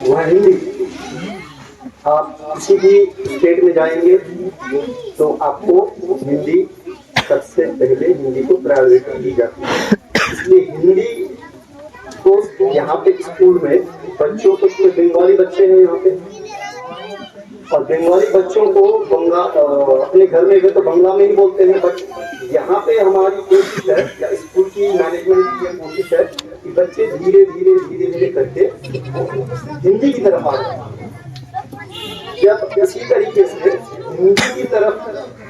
वो है हिंदी। आप किसी भी स्टेट में जाएंगे तो आपको हिंदी सबसे पहले हिंदी को प्रायोरिटी दी जाती है। इसलिए हिंदी को यहाँ पे स्कूल में बच्चों को, बंगाली बच्चे हैं यहाँ पे, और बंगाली बच्चों को अपने घर में तो बंगला में ही बोलते हैं, बट यहाँ पे हमारी कोशिश है या स्कूल की मैनेजमेंट की कोशिश है कि बच्चे धीरे धीरे धीरे धीरे करके हिंदी की तरफ आ जाए। जब इसी तरीके से हिंदी की तरफ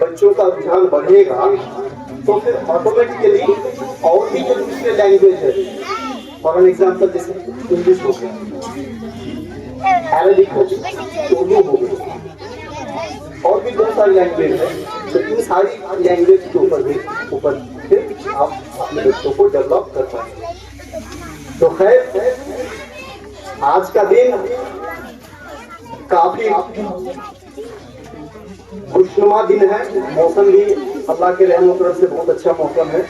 बच्चों का रुझान बढ़ेगा तो फिर ऑटोमेटिकली और भी जो दूसरे लैंग्वेज है, फॉर एग्जाम्पल जैसे इंग्लिश हो गया, अरबिक हो गया, उर्दू हो गया, और भी बहुत सारी लैंग्वेज है, तो इन सारी लैंग्वेज के ऊपर फिर आप अपने बच्चों को डेवलप कर पाएंगे। तो खैर, आज का दिन काफी खुशनुमा दिन है, मौसम भी अल्लाह के रहमत करम से बहुत अच्छा मौसम है।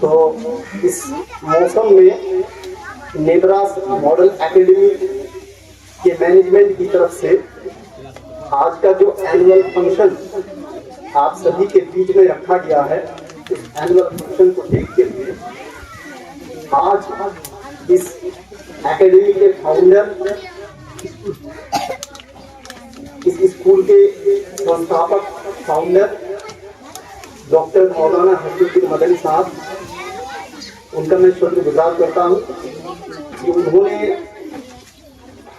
तो इस मौसम में नेब्रास मॉडल एकेडमी के मैनेजमेंट की तरफ से आज का जो एनुअल फंक्शन आप सभी के बीच में रखा गया है, इस एनुअल फंक्शन को देखते हुए आज इस एकेडमी के फाउंडर, इस स्कूल के संस्थापक फाउंडर डॉक्टर मौलाना हफीजुद्दीन मदनी साहब, उनका मैं शुक्रगुजार करता हूँ कि उन्होंने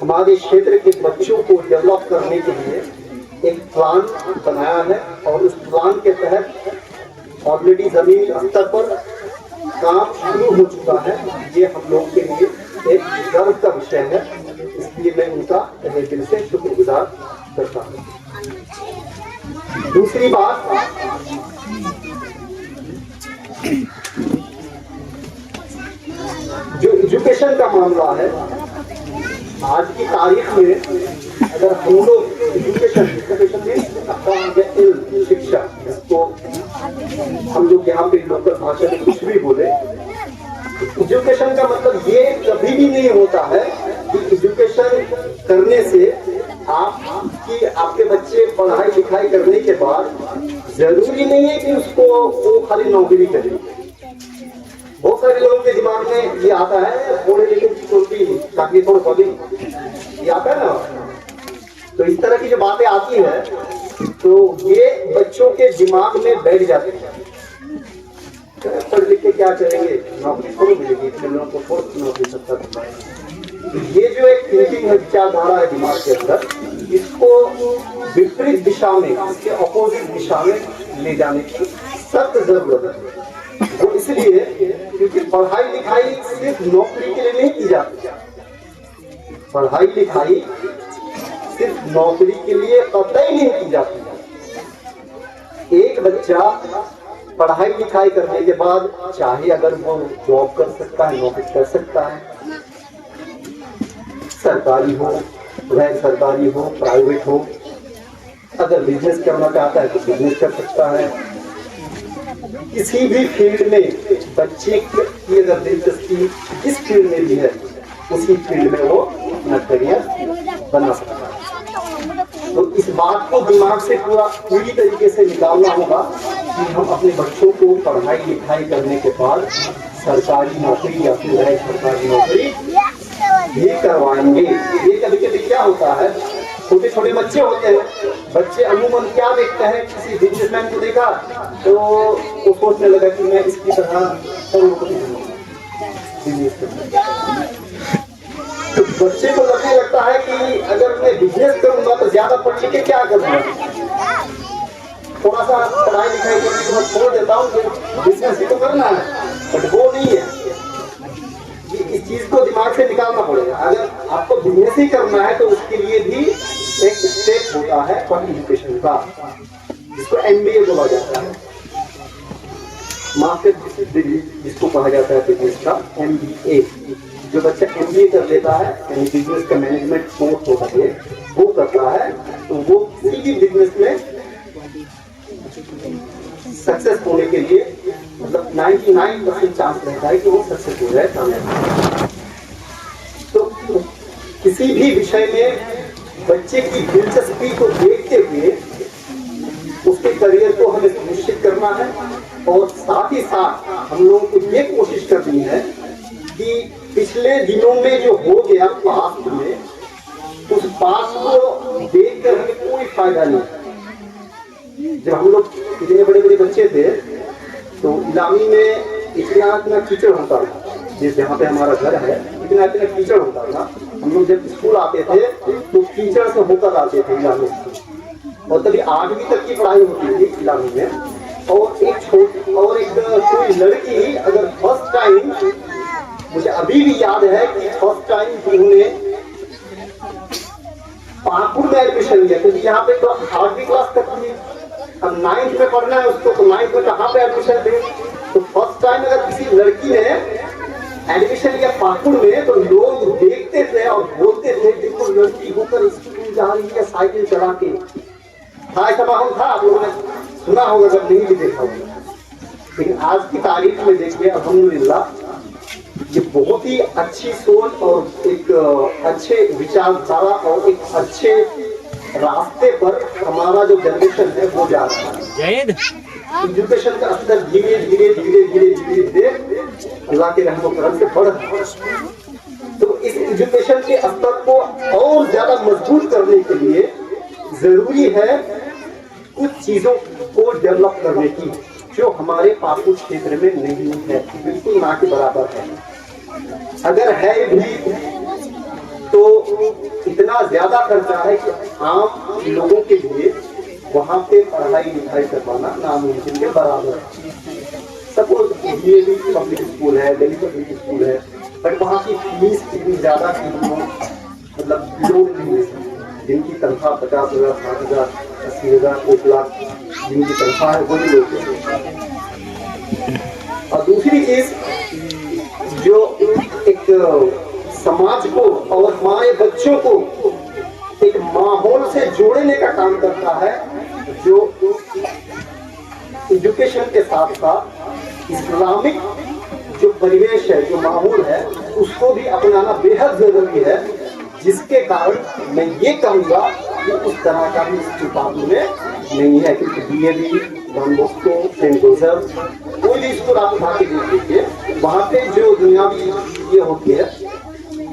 हमारे क्षेत्र के बच्चों को डेवलप करने के लिए एक प्लान बनाया है, और उस प्लान के तहत ऑलरेडी जमीन स्तर पर काम शुरू हो चुका है। ये हम लोग के लिए एक गर्व का विषय है, इसलिए मैं उनका तहे दिल से शुक्रगुजार करता हूँ। दूसरी बात, जो एजुकेशन का मामला है, आज की तारीख में अगर हम लोग एजुकेशन में शिक्षा, इसको हम लोग यहाँ पे लोकल भाषा में कुछ भी बोले, एजुकेशन का मतलब ये कभी भी नहीं होता है कि एजुकेशन करने से आपके बच्चे पढ़ाई लिखाई करने के बाद जरूरी नहीं है कि उसको वो खाली नौकरी करे। बहुत सारे लोगों के दिमाग में ये आता है, पढ़े लिखे की छोटी ताकि थोड़ा पढ़े, ये आता है ना। तो इस तरह की जो बातें आती है तो ये बच्चों के दिमाग में बैठ जाती है, पढ़ लिख के क्या करेंगे, नौकरी थोड़ी मिलेगी, इतने लोगों को थोड़ी नौकरी सकता है। ये जो एक थिंकिंग है, विचारधारा है दिमाग के अंदर, इसको विपरीत दिशा में, इसके अपोजिट दिशा में ले जाने की सख्त जरूरत है। वो इसलिए क्योंकि पढ़ाई लिखाई सिर्फ नौकरी के लिए नहीं की जाती, पढ़ाई लिखाई सिर्फ नौकरी के लिए कतई नहीं की जाती। एक बच्चा पढ़ाई लिखाई करने के बाद चाहे अगर वो जॉब कर सकता है, नौकरी कर सकता है, सरकारी हो, गैर सरकारी हो, प्राइवेट हो, अगर बिजनेस करना चाहता है तो बिजनेस कर सकता है। किसी भी फील्ड में बच्चे की अगर दिलचस्पी जिस फील्ड में भी है, उसी फील्ड में वो अपना करियर बना सकता है। तो इस बात को दिमाग से पूरी तरीके से निकालना होगा कि हम अपने बच्चों को पढ़ाई लिखाई करने के बाद सरकारी नौकरी या फिर गैर सरकारी नौकरी भी करवाएंगे। ये कभी कभी क्या होता है, छोटे छोटे बच्चे होते हैं, बच्चे अमूमन क्या देखते हैं, किसी बिजनेसमैन को देखा तो वो सोचने लगा कि मैं इसकी तरह तो बच्चे को लगने लगता है कि अगर मैं बिजनेस करूंगा तो ज्यादा पढ़ लिख के क्या करूंगा, थोड़ा सा पढ़ाई लिखाई करने के बाद छोड़ देता हूँ, बिजनेस ही तो करना है, बट वो नहीं है। इस चीज को दिमाग से निकालना पड़ेगा। अगर आपको बिजनेस ही करना है तो उसके लिए भी एक स्टेप होता है फॉर एजुकेशन का, जिसको MBA बोला जाता है, मास्टर डिग्री जिसको कहा जाता है बिजनेस का MBA। जो बच्चा MBA कर लेता है, यानी बिजनेस का मैनेजमेंट कोर्स होता है, वो करता है, तो वो किसी भी बिजनेस में सक्सेस होने के लिए मतलब 99% चांस रहता है कि वो सक्सेस हो जाए। तो किसी किसी भी विषय में बच्चे की दिलचस्पी को देखते हुए उसके करियर को हमें सुनिश्चित करना है और साथ ही साथ हम लोगों को ये कोशिश करनी है कि पिछले दिनों में जो हो गया पास्ट में, उस पास्ट को देखकर हमें कोई फायदा नहीं। जब हम लोग इतने बड़े बड़े बच्चे थे तो इलामी में इतना कीचड़ होता था, जहाँ पे हमारा घर है इतना कीचड़ होता था। हम लोग जब स्कूल आते थे तो कीचड़ से होकर आते थे इलामी में, और तभी 8वीं तक की पढ़ाई होती थी इलामी में। और एक कोई लड़की अगर फर्स्ट टाइम, मुझे अभी भी याद है कि फर्स्ट टाइम उन्होंने पाकुड़ में एडमिशन लिया, क्योंकि यहाँ पे तो 8वीं क्लास तक थी, अब 9th में पढ़ना है उसको, तो 9th में कहाँ पे एडमिशन दे। तो फर्स्ट टाइम अगर किसी लड़की ने एडमिशन लिया पाकुड़ में तो लोग देखते थे और बोलते थे बिल्कुल लड़की होकर स्कूल जा रही है साइकिल चला के। हाँ, ऐसा माहौल था, आप लोगों ने सुना होगा, जब नहीं भी देखा होगा। लेकिन आज की तारीख में देखिए अल्हम्दुलिल्लाह, ये बहुत ही अच्छी सोच और एक अच्छे विचारधारा और एक अच्छे रास्ते पर हमारा जो जनरेशन है वो जा रहा है। एजुकेशन का स्तर धीरे धीरे धीरे धीरे धीरे धीरे अल्लाह के रहमो करम से बढ़ रहा है। तो इस एजुकेशन के स्तर को और ज्यादा मजबूत करने के लिए जरूरी है कुछ चीजों को डेवलप करने की, जो हमारे पाकुड़ क्षेत्र में नहीं है, बिल्कुल ना के बराबर है। अगर है भी तो इतना ज्यादा खर्चा है कि आम लोगों के लिए वहाँ पे पढ़ाई लिखाई करवाना नामुमकिन के बराबर है। सपोज ये भी पब्लिक स्कूल है, दिल्ली पब्लिक स्कूल है, बट वहाँ की फीस इतनी ज्यादा मतलब लोग नहीं है, जिनकी तनख्वाह 50,000, 60,000, 80,000, 1 लाख जिनकी तनख्वाह है वही लोग हैं। और दूसरी चीज जो एक समाज को और हमारे बच्चों को एक माहौल से जोड़ने का काम करता है, जो एजुकेशन के साथ साथ इस्लामिक जो परिवेश है, जो माहौल है, उसको भी अपनाना बेहद जरूरी है। जिसके कारण मैं ये कहूँगा कि उस तरह का भी पाकुड़ में नहीं है, क्योंकि DAV, Don Bosco, Saint Joseph, कोई भी स्कूल आप उठा के देख लीजिए, वहाँ पे जो दुनियावी ये होती है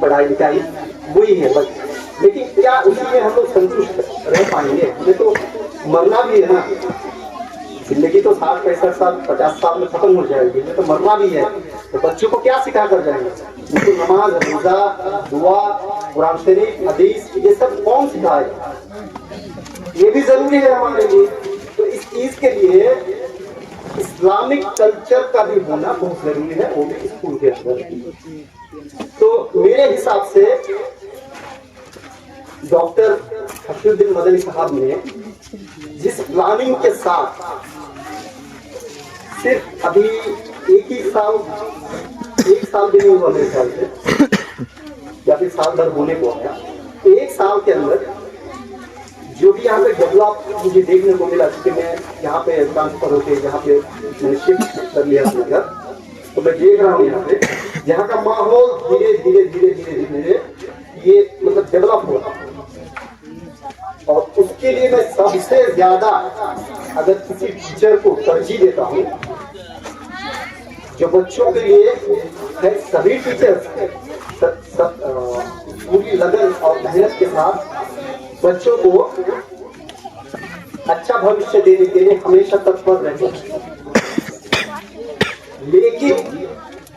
पढ़ाई लिखाई वही है बस। लेकिन क्या उसमें हम लोग संतुष्ट रह पाएंगे? हमें तो मरना भी है ना, जिंदगी तो 60, 65 साल, 50 साल में खत्म हो जाएगी, तो मरना भी है। तो बच्चों को क्या सिखा कर जाएंगे? उनको नमाज, रोजा, दुआ, कुरान शरीफ, हदीस, ये सब कौन सिखाए? ये भी जरूरी है हमारे लिए। तो इस चीज के लिए इस्लामिक कल्चर का भी होना बहुत जरूरी है, वो भी स्कूल के अंदर। तो मेरे हिसाब से डॉक्टर हफीजुद्दीन मदनी साहब ने जिस प्लानिंग के साथ सिर्फ अभी एक साल भी नहीं हुआ मेरे ख्याल से, या फिर साल भर होने को आया, 1 साल के अंदर जो भी यहाँ पे डेवलप मुझे देखने को मिला, क्योंकि मैं यहाँ पे ट्रांसफर होके यहाँ पे मैंने शिफ्ट कर लिया अपने घर, तो मैं देख रहा हूँ यहाँ पे यहाँ का माहौल धीरे धीरे धीरे धीरे धीरे ये मतलब डेवलप हो रहा है। और उसके लिए मैं सबसे ज्यादा अगर किसी टीचर को तरजीह देता हूँ, जो बच्चों के लिए है, सभी टीचर्स पूरी लगन और मेहनत के साथ बच्चों को अच्छा भविष्य देने के लिए हमेशा तत्पर रहें। लेकिन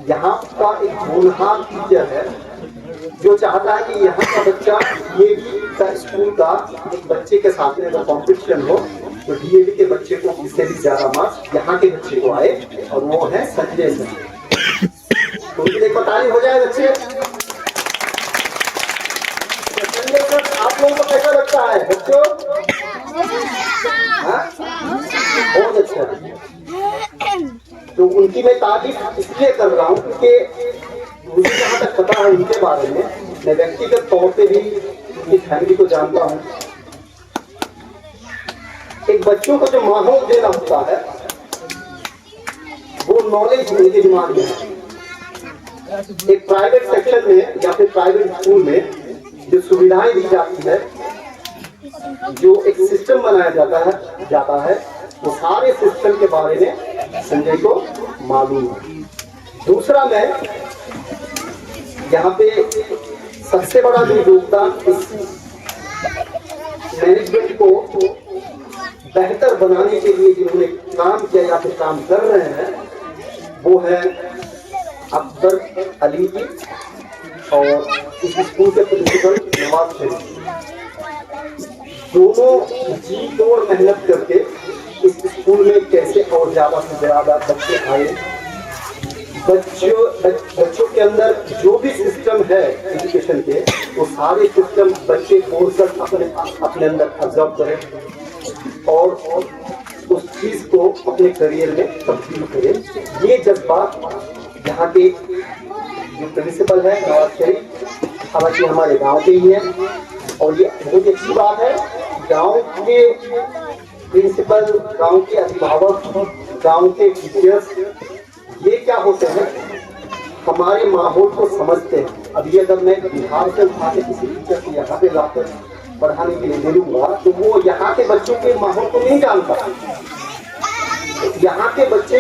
यहाँ का एक होनहार टीचर है जो चाहता है कि यहाँ का बच्चा डीएवी का स्कूल का एक बच्चे के साथ में अगर कॉम्पिटिशन हो तो डीएवी के बच्चे को इससे भी ज्यादा मार्क्स यहाँ के बच्चे को आए, और वो है संजय सर। तो उनकी एक तारीफ हो जाए बच्चे। संजय सर आप लोगों को कैसा लगता है बच्चों? बहुत अच्छा है। तो उनकी मैं तारीफ इसलिए कर रहा हूँ क्योंकि मुझे जहाँ तक पता है उनके बारे में, मैं व्यक्तिगत तौर पे भी उनकी फैमिली को जानता हूँ। एक बच्चों को जो माहौल देना होता है वो नॉलेज उनके दिमाग में है। एक प्राइवेट सेक्शन में या फिर प्राइवेट स्कूल में जो सुविधाएं दी जाती है, जो एक सिस्टम बनाया जाता है वो सारे सिस्टम के बारे में संजय को मालूम है। दूसरा, मैं यहाँ पे सबसे बड़ा जो योगदान इस मैनेजमेंट को बेहतर बनाने के लिए जिन्होंने काम किया या फिर काम कर रहे हैं, वो है अकबर अली जी और इस स्कूल के प्रिंसिपल नवाज शरीफ। दोनों जी तोड़ मेहनत करके इस स्कूल में कैसे और ज्यादा से ज्यादा बच्चे आए, बच्चों के अंदर जो भी सिस्टम है एजुकेशन के, वो सारे सिस्टम बच्चे कोर्स अपने अंदर ऑब्जर्व करें और उस चीज को अपने करियर में तब्दील करें। ये जज्बात यहाँ के जो प्रिंसिपल है नवाज शरीफ, हालांकि हमारे गांव के ही है, और ये बहुत अच्छी बात है। गांव के प्रिंसिपल, गांव के अभिभावक, गांव के टीचर्स, ये क्या होते हैं, हमारे माहौल को समझते हैं। अभी अगर मैं बिहार से उठा के किसी टीचर को यहाँ पे लाकर पढ़ाने के लिए ले लूंगा तो वो यहाँ के बच्चों के माहौल को नहीं जानता। यहाँ के बच्चे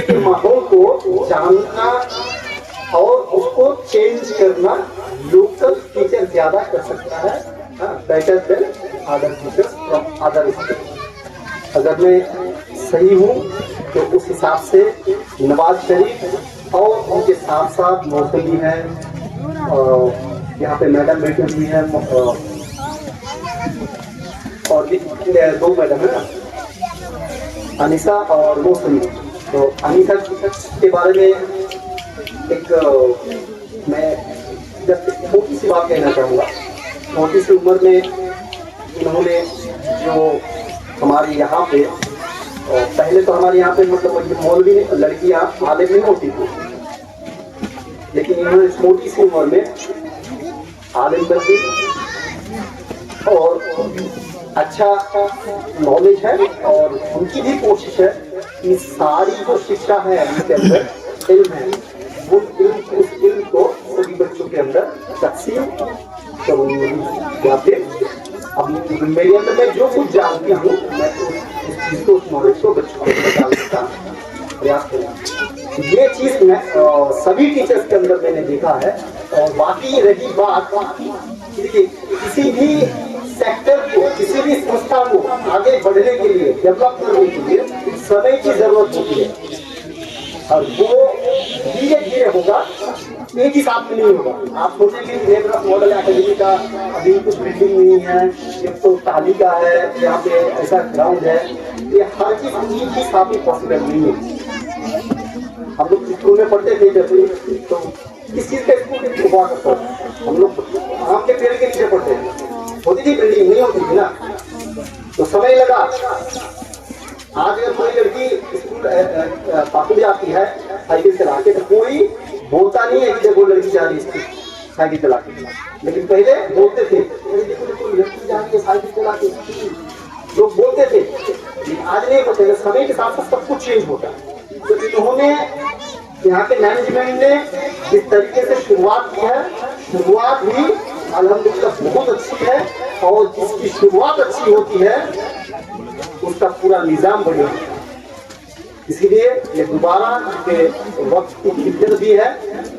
के माहौल को जानना और उसको चेंज करना लोकल टीचर ज्यादा कर सकता है, better than other teachers from other state. अगर मैं सही हूँ तो उस हिसाब से नवाज शरीफ और उनके साथ साथ मौसमी है, यहाँ पे मैडम बैठी हुई है और दो मैडम है ना, अनीसा और मौसमी। तो अनीसा के बारे में मैं जब छोटी सी बात कहना चाहूँगा। छोटी सी उम्र में इन्होंने जो हमारे यहाँ पे, पहले तो हमारे यहाँ पे मतलब मौलवी लड़कियाँ आलिम नहीं होती थी, लेकिन इन्होंने छोटी सी उम्र में आलिम कर दी और अच्छा नॉलेज है। और उनकी भी कोशिश है कि सारी जो शिक्षा है उनके अंदर इल्म है, उस इल्म को सभी बच्चों के अंदर तकसीम करूँगी। या फिर अब मेरे अंदर मैं जो कुछ जानती हूँ मैं उस चीज को, उस नॉलेज को बच्चों को बताने का प्रयास करूँगा। ये चीज मैं सभी टीचर्स के अंदर मैंने देखा है। और बाकी रही बात, किसी भी सेक्टर को, किसी भी संस्था को आगे बढ़ने के लिए, डेवलप करने के लिए समय की जरूरत होती है और वो धीरे धीरे होगा, एक ही साथ में नहीं होगा। आप सोचेंगे कि मॉडल एकेडमी का अभी कुछ बिल्डिंग नहीं है, एक तो ताली का है, यहाँ पे ऐसा ग्राउंड है, ये हर चीज एक ही साथ में पॉसिबल नहीं है। हम लोग स्कूल में पढ़ते थे जैसे, तो किस चीज का स्कूल हुआ करता है, हम लोग आम के पेड़ के नीचे पढ़ते थे, होती थी बिल्डिंग नहीं होती थी ना, तो समय लगा। आज अगर कोई लड़की स्कूल पापू जाती है साइकिल चला के, तो कोई बोलता नहीं है कि देखो लड़की जा रही है साइकिल चला के, लेकिन पहले बोलते थे देखो लड़की जा रही है साइकिल चला के, लोग बोलते थे। लेकिन आज नहीं होते, समय के साथ साथ सब कुछ चेंज होता है। तो इन्होंने, यहाँ के मैनेजमेंट ने जिस तरीके से शुरुआत की है, शुरुआत भी अल्हम्दुलिल्लाह बहुत अच्छी है, और जिसकी शुरुआत अच्छी होती है उसका पूरा निजाम बढ़ेगा। इसीलिए ये दोबारा के वक्त की किद्दत भी है,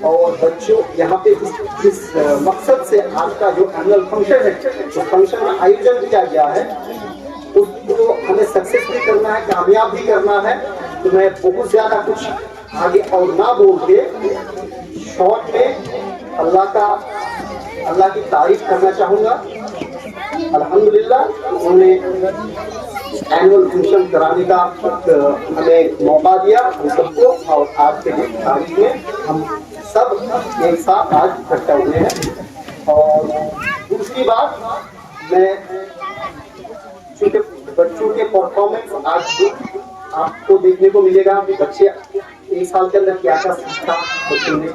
और बच्चों यहाँ पे जिस मकसद से आज का जो एनुअल फंक्शन है, जो फंक्शन का आयोजन किया गया है, उसको हमें सक्सेस भी करना है, कामयाब भी करना है। तो मैं बहुत ज्यादा कुछ आगे और ना बोल के शॉर्ट में अल्लाह की तारीफ करना चाहूँगा। अल्हम्दुलिल्लाह उन्होंने एनुअल फंक्शन कराने का हमें मौका दिया हम सबको, और आज के तारीख में हम सब एक साथ आज इकट्ठा हुए हैं। और दूसरी बात, मैं चूंकि बच्चों के परफॉर्मेंस आज आपको देखने को मिलेगा, बच्चे एक साल के अंदर क्या क्या सीखा, बच्चों ने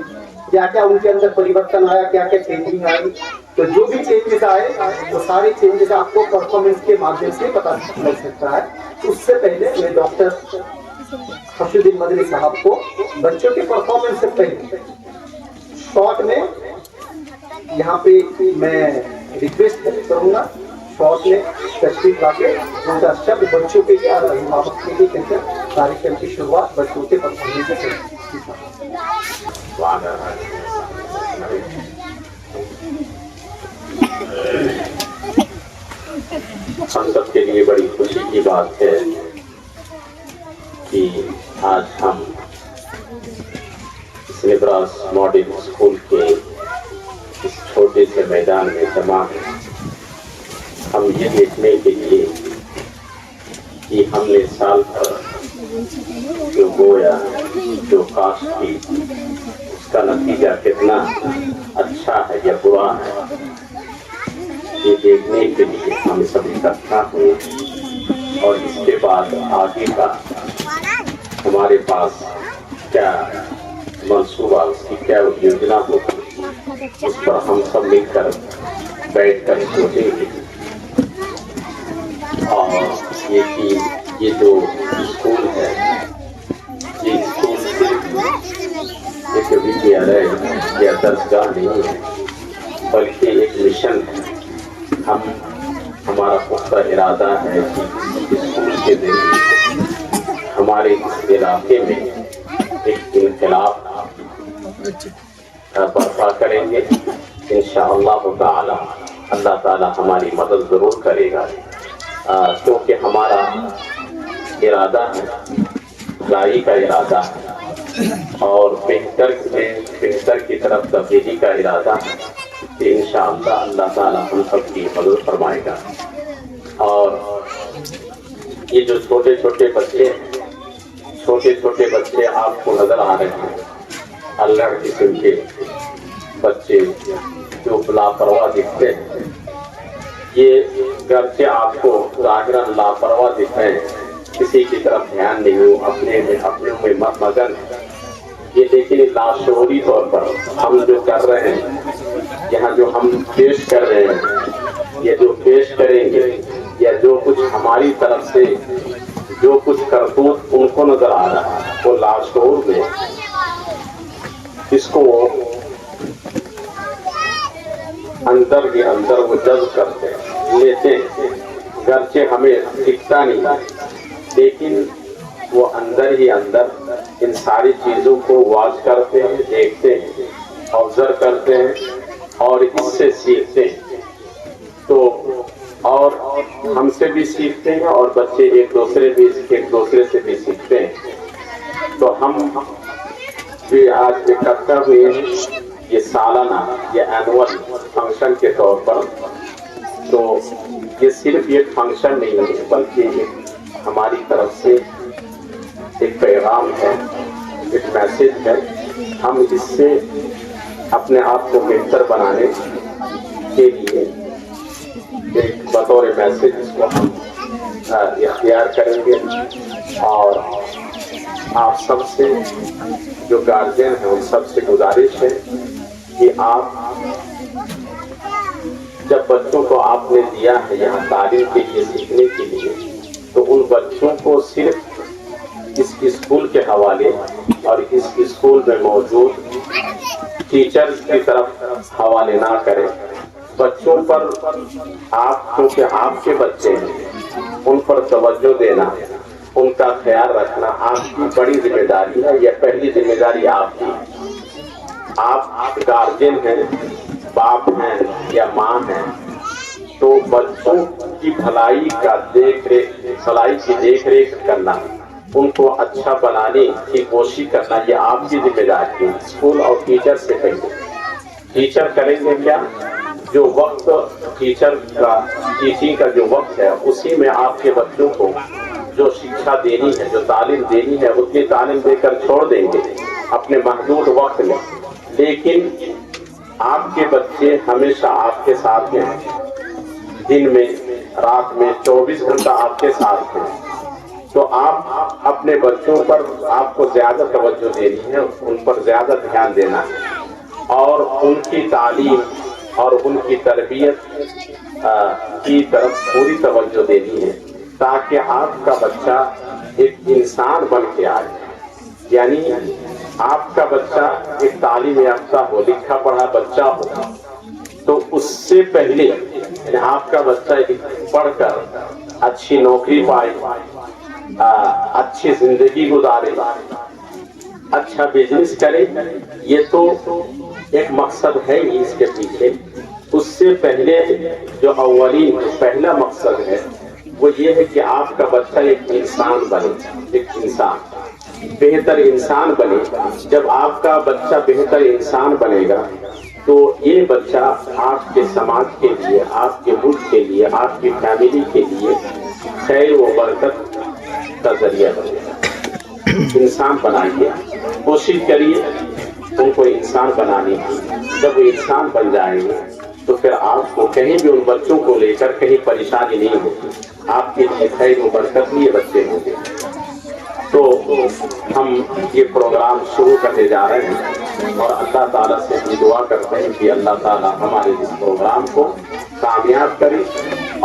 क्या क्या उनके अंदर परिवर्तन आया, क्या क्या चेंजिंग आई। तो जो भी चेंजेस आए वो सारे चेंजेस आपको परफॉर्मेंस के माध्यम से पता लग सकता है। उससे पहले मैं डॉक्टर हफीजुद्दीन मदनी साहब को बच्चों के परफॉर्मेंस से पहले शॉर्ट में यहाँ पे मैं रिक्वेस्ट करूँगा शॉर्ट में तस्वीर लाके उनका शब्द बच्चों के लिए अभिभावक के लिए कहकर कार्यक्रम की शुरुआत बच्चों के परफॉर्मेंस से करें। हम सबके लिए बड़ी खुशी की बात है कि आज हम सिलेब्रास मॉडल स्कूल के इस छोटे से मैदान में जमा हैं। हम ये देखने के लिए कि हमने साल भर जो बोया, जो काश्त की, उसका नतीजा कितना अच्छा है या बुरा है, ये देखने के लिए हम सब इकट्ठा हुए। और इसके बाद आगे का हमारे पास क्या मंसूबा, उसकी क्या योजना होगी, उस पर हम सब मिलकर बैठकर सोचेंगे। और ये जो स्कूल है, ये स्कूल सिर्फ एक विद्यालय या दरगाह नहीं है, बल्कि एक मिशन है। हमारा पुख्ता इरादा है कि स्कूल के जरिए हमारे इलाके में एक इनकलाब बर्पा करेंगे। इंशाअल्लाह ताला अल्लाह ताला हमारी मदद जरूर करेगा, क्योंकि हमारा इरादा है, भलाई का इरादा है और बेहतर की तरफ तब्दीली का इरादा है कि इंशाअल्लाह अल्लाह ताला हम सबकी मदद फरमाएगा। और ये जो छोटे छोटे बच्चे आपको नजर आ रहे हैं, अल्लाह किस्म के बच्चे जो लापरवाह दिखते हैं, ये गर्चे आपको जाहिरन लापरवाह दिख रहे हैं, किसी की तरफ ध्यान नहीं हो, अपने में मगन है ये, लेकिन लाशोरी तौर पर हम जो कर रहे हैं, यहाँ जो हम पेश कर रहे हैं, ये जो पेश करेंगे, या जो कुछ हमारी तरफ से जो कुछ करतूत उनको नजर आ रहा है, वो लाशोर में इसको अंदर के अंदर वो जज्ब करते लेते हैं। गर्चे हमें दिखता नहीं, लेकिन वो अंदर ही अंदर इन सारी चीजों को वॉच करते हैं, देखते हैं, ऑब्जर्व करते हैं और इससे सीखते हैं। तो और हमसे भी सीखते हैं और बच्चे एक दूसरे से भी सीखते हैं। तो हम भी आज इकट्ठा हुए हैं ये सालाना, ये एनुअल फंक्शन के तौर पर। तो ये सिर्फ ये फंक्शन नहीं है, बल्कि हमारी तरफ से एक पैगाम है, एक मैसेज है। हम इससे अपने आप को बेहतर बनाने के लिए एक बतौर मैसेज इसको हम इख्तियार करेंगे। और आप सबसे जो गार्जियन हैं उन सबसे गुजारिश है कि आप जब बच्चों को आपने दिया है यहाँ तालीम के लिए, सीखने के लिए, तो उन बच्चों को सिर्फ इस स्कूल के हवाले और इस स्कूल में मौजूद टीचर्स की तरफ हवाले ना करें। बच्चों पर आप, क्योंकि आपके बच्चे हैं, उन पर तवज्जो देना, उनका ख्याल रखना आपकी बड़ी जिम्मेदारी है। यह पहली जिम्मेदारी आपकी। आप गार्जियन हैं, बाप हैं या माँ हैं, तो बच्चों की भलाई की देख रेख करना, उनको अच्छा बनाने की कोशिश करना, ये आपकी जिम्मेदारी है। स्कूल और टीचर से पहले टीचर करेंगे क्या? जो वक्त टीचिंग का जो वक्त है, उसी में आपके बच्चों को जो शिक्षा देनी है, जो तालीम देनी है, उतनी तालीम देकर छोड़ देंगे अपने महदूद वक्त में। लेकिन आपके बच्चे हमेशा आपके साथ हैं, दिन में, रात में, 24 घंटा आपके साथ हैं। तो आप अपने बच्चों पर आपको ज्यादा तवज्जो देनी है, उन पर ज्यादा ध्यान देना है और उनकी तालीम और उनकी तरबियत की तरफ पूरी तवज्जो देनी है, ताकि आपका बच्चा एक इंसान बन के आए। यानी आपका बच्चा एक तालीम याफ्ता हो, लिखा पढ़ा बच्चा हो, तो उससे पहले आपका बच्चा पढ़कर अच्छी नौकरी पाए, अच्छी जिंदगी गुजारे, अच्छा बिजनेस करे, ये तो एक मकसद है ही इसके पीछे। उससे पहले जो अव्वलीन पहला मकसद है वो ये है कि आपका बच्चा एक इंसान बने, एक इंसान बेहतर इंसान बने। जब आपका बच्चा बेहतर इंसान बनेगा तो ये बच्चा आपके समाज के लिए, आपके मुल्क के लिए, आपकी फैमिली के लिए खैर व बरकत का जरिया बनेगा। इंसान बनाइए, कोशिश करिए उनको इंसान बनाने की। जब वो इंसान बन जाएंगे तो फिर आपको कहीं भी उन बच्चों को लेकर कहीं परेशानी नहीं होगी, आपके लिए खैर व बरकत लिए बच्चे होंगे। तो हम ये प्रोग्राम शुरू करने जा रहे हैं और अल्लाह ताला से भी दुआ करते हैं कि अल्लाह ताला हमारे इस प्रोग्राम को कामयाब करे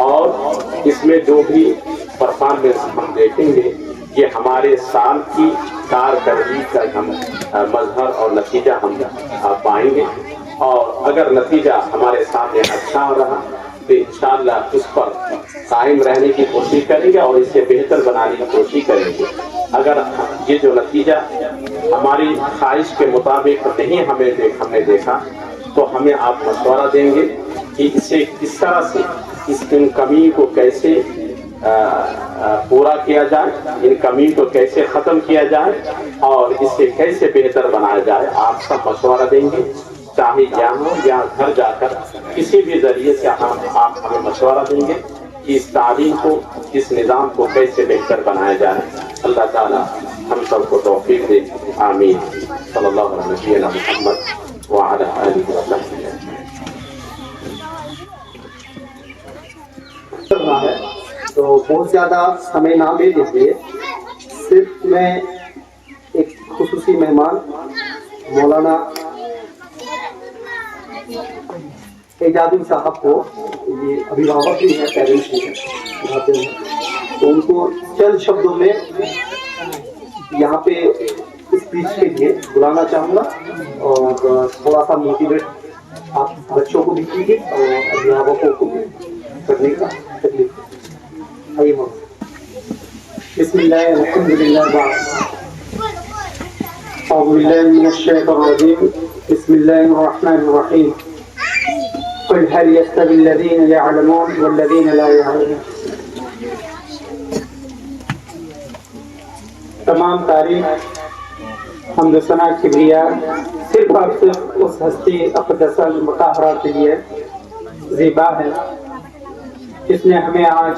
और इसमें जो भी परफॉर्मेंस हम देखेंगे ये हमारे साल की कारकर्दगी का हम मजहर और नतीजा हम पाएंगे। और अगर नतीजा हमारे सामने अच्छा रहा तो इंशाअल्लाह उस पर कायम रहने की कोशिश करेंगे और इसे बेहतर बनाने की कोशिश करेंगे। अगर ये जो नतीजा हमारी ख्वाहिश के मुताबिक नहीं हमने देखा तो हमें आप मशवरा देंगे कि इसे किस तरह से इन कमी को कैसे पूरा किया जाए, इन कमी को कैसे खत्म किया जाए और इसे कैसे बेहतर बनाया जाए। आप सब मशवरा देंगे, चाहे यहाँ हो या घर जाकर किसी भी जरिए से आप हमें मशवरा देंगे कि इस तालीम को, इस निज़ाम को कैसे बेहतर बनाया जाए। अल्लाह ताला हम सबको तौफीक दे, आमीन। सल्लल्लाहु अलैहि मुहम्मद व अला आलिहि व सहबिहि करना है तो बहुत ज्यादा समय ना ले लीजिए। सिर्फ मैं एक खुसूसी मेहमान मौलाना एजाजुल साहब को, ये अभिभावक भी है, पेरेंट्स भी है, तो उनको चंद शब्दों में यहाँ पे स्पीच के लिए बुलाना चाहूँगा और थोड़ा सा मोटिवेट आप बच्चों को भी कीजिए और अभिभावकों को भी करने का तकलीफ। आइए बिस्मिल्लाह अल्हम्दुलिल्लाह अऊज़ु बिल्लाहि मिनश शैतानिर रजीम बिस्मिल्लाहिर रहमानिर रहीम क़ुल हल यस्तविल्लज़ीना यअलमून वल्लज़ीना ला यअलमून। तमाम तारीफ हमद सना किबरिया सिर्फ और सिर्फ उस हस्ती अक़दसल मुताहरा के लिए ज़िबा है जिसने हमें आज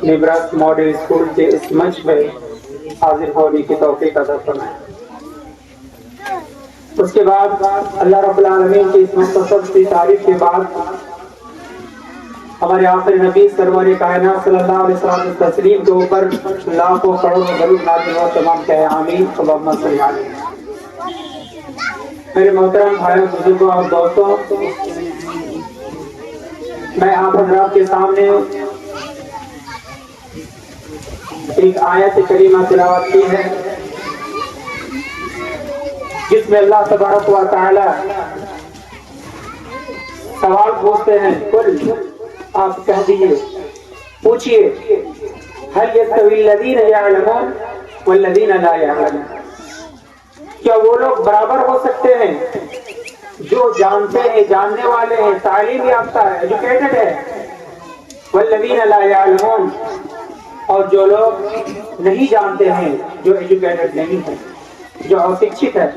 निब्रास मॉडल स्कूल के इस मंच में हाजिर होने की तौफीक अता फरमाए। उसके बाद अल्लाह रब्बुल आलमीन की इस मुख्तसर सी तारीफ के बाद हमारे आखिरी नबी सरवर कायनात सल्लल्लाहु अलैहि वसल्लम तस्लीम के ऊपर लाखों करोड़ों दरूद नाज़िल हो, तमाम कहे आमीन अल्लाहुम्मा सल्ली अलैहि। मेरे मोहतरम भाइयों, बुजुर्गों और दोस्तों, मैं आप हज़रात के सामने एक आयत करीमा तिलावत की है जिसमें अल्लाह तबारक व तआला सवाल पूछते हैं। कुल, आप कह दीजिए, पूछिए, हल यस्तविल्लज़ीना यअलमून वल्लज़ीना ला यअलमून, क्या वो लोग बराबर हो सकते हैं जो जानते हैं, जानने वाले हैं, तालीम याफ्ता है, एजुकेटेड है, वल्लज़ीना ला यअलमून, और जो लोग नहीं जानते हैं, जो एजुकेटेड नहीं है, जो अशिक्षित है।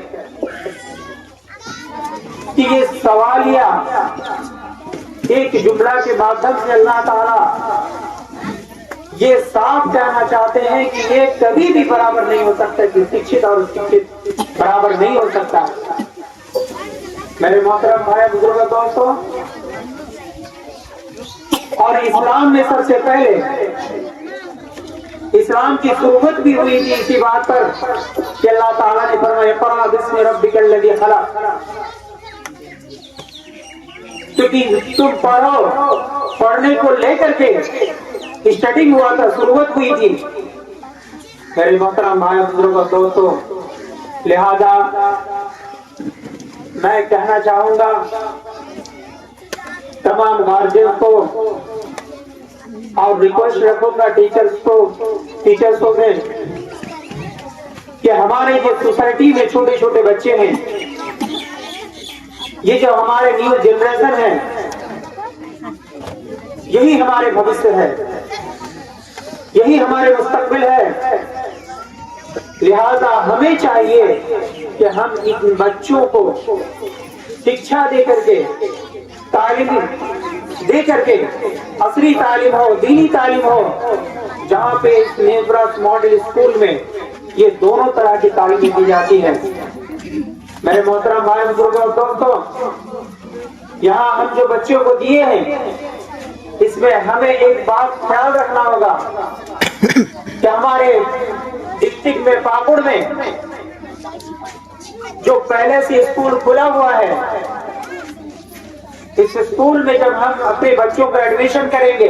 कि ये सवालिया एक जुमला के माध्यम से अल्लाह ताला ये साफ कहना चाहते हैं कि ये कभी भी बराबर नहीं हो सकता कि शिक्षित और शिक्षित बराबर नहीं हो सकता। मेरे मोहतरम भाई, बुजुर्ग, दोस्तों, और इस्लाम में सबसे पहले इस्लाम की शुरुआत भी हुई थी इसी बात पर कि अल्लाह ताला ने फरमाया इक़रा बिस्मि रब्बिकल लज़ी खलक़, क्योंकि तुम पढ़ो, पढ़ने को लेकर के स्टार्टिंग हुआ था, शुरुआत हुई थी। मेरे मोहतरम भाई, बुजुर्ग, दोस्तों, लिहाजा मैं कहना चाहूंगा तमाम गार्जियन को और रिक्वेस्ट रखूंगा टीचर्स को कि हमारे जो सोसाइटी में छोटे छोटे बच्चे हैं, ये जो हमारे न्यू जनरेशन है, यही हमारे भविष्य है, यही हमारे मुस्तकबिल है। लिहाजा हमें चाहिए कि हम इन बच्चों को शिक्षा दे करके, तालीम दे करके, असली तालीम हो, दीनी तालीम हो, जहाँ पे इस नेब्रास मॉडल स्कूल में ये दोनों तरह की तालीम दी जाती है। मेरे मोहतरम भाई बुजुर्गों और दोस्तों, यहाँ हम जो बच्चों को दिए हैं, इसमें हमें एक बात ख्याल रखना होगा कि हमारे डिस्ट्रिक्ट में, पाकुड़ में जो पहले से स्कूल खुला हुआ है, इस स्कूल में जब हम अपने बच्चों का एडमिशन करेंगे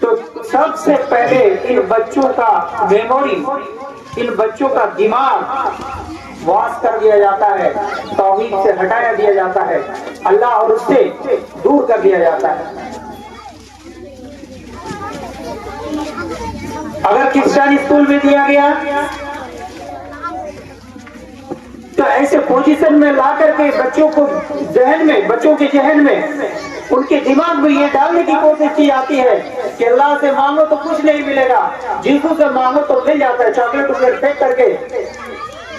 तो सबसे पहले इन बच्चों का मेमोरी, इन बच्चों का दिमाग वॉश कर दिया जाता है, तौहीद से हटाया दिया जाता है, अल्लाह और उससे दूर कर दिया जाता है। अगर क्रिश्चियन स्कूल में दिया गया तो ऐसे पोजीशन में ला करके बच्चों को जहन में, बच्चों के जहन में, उनके दिमाग में ये डालने की कोशिश की जाती है कि अल्लाह से मांगो तो कुछ नहीं मिलेगा, जीसू से मांगो तो मिल जाता है। चॉकलेट वॉकलेट फेंक करके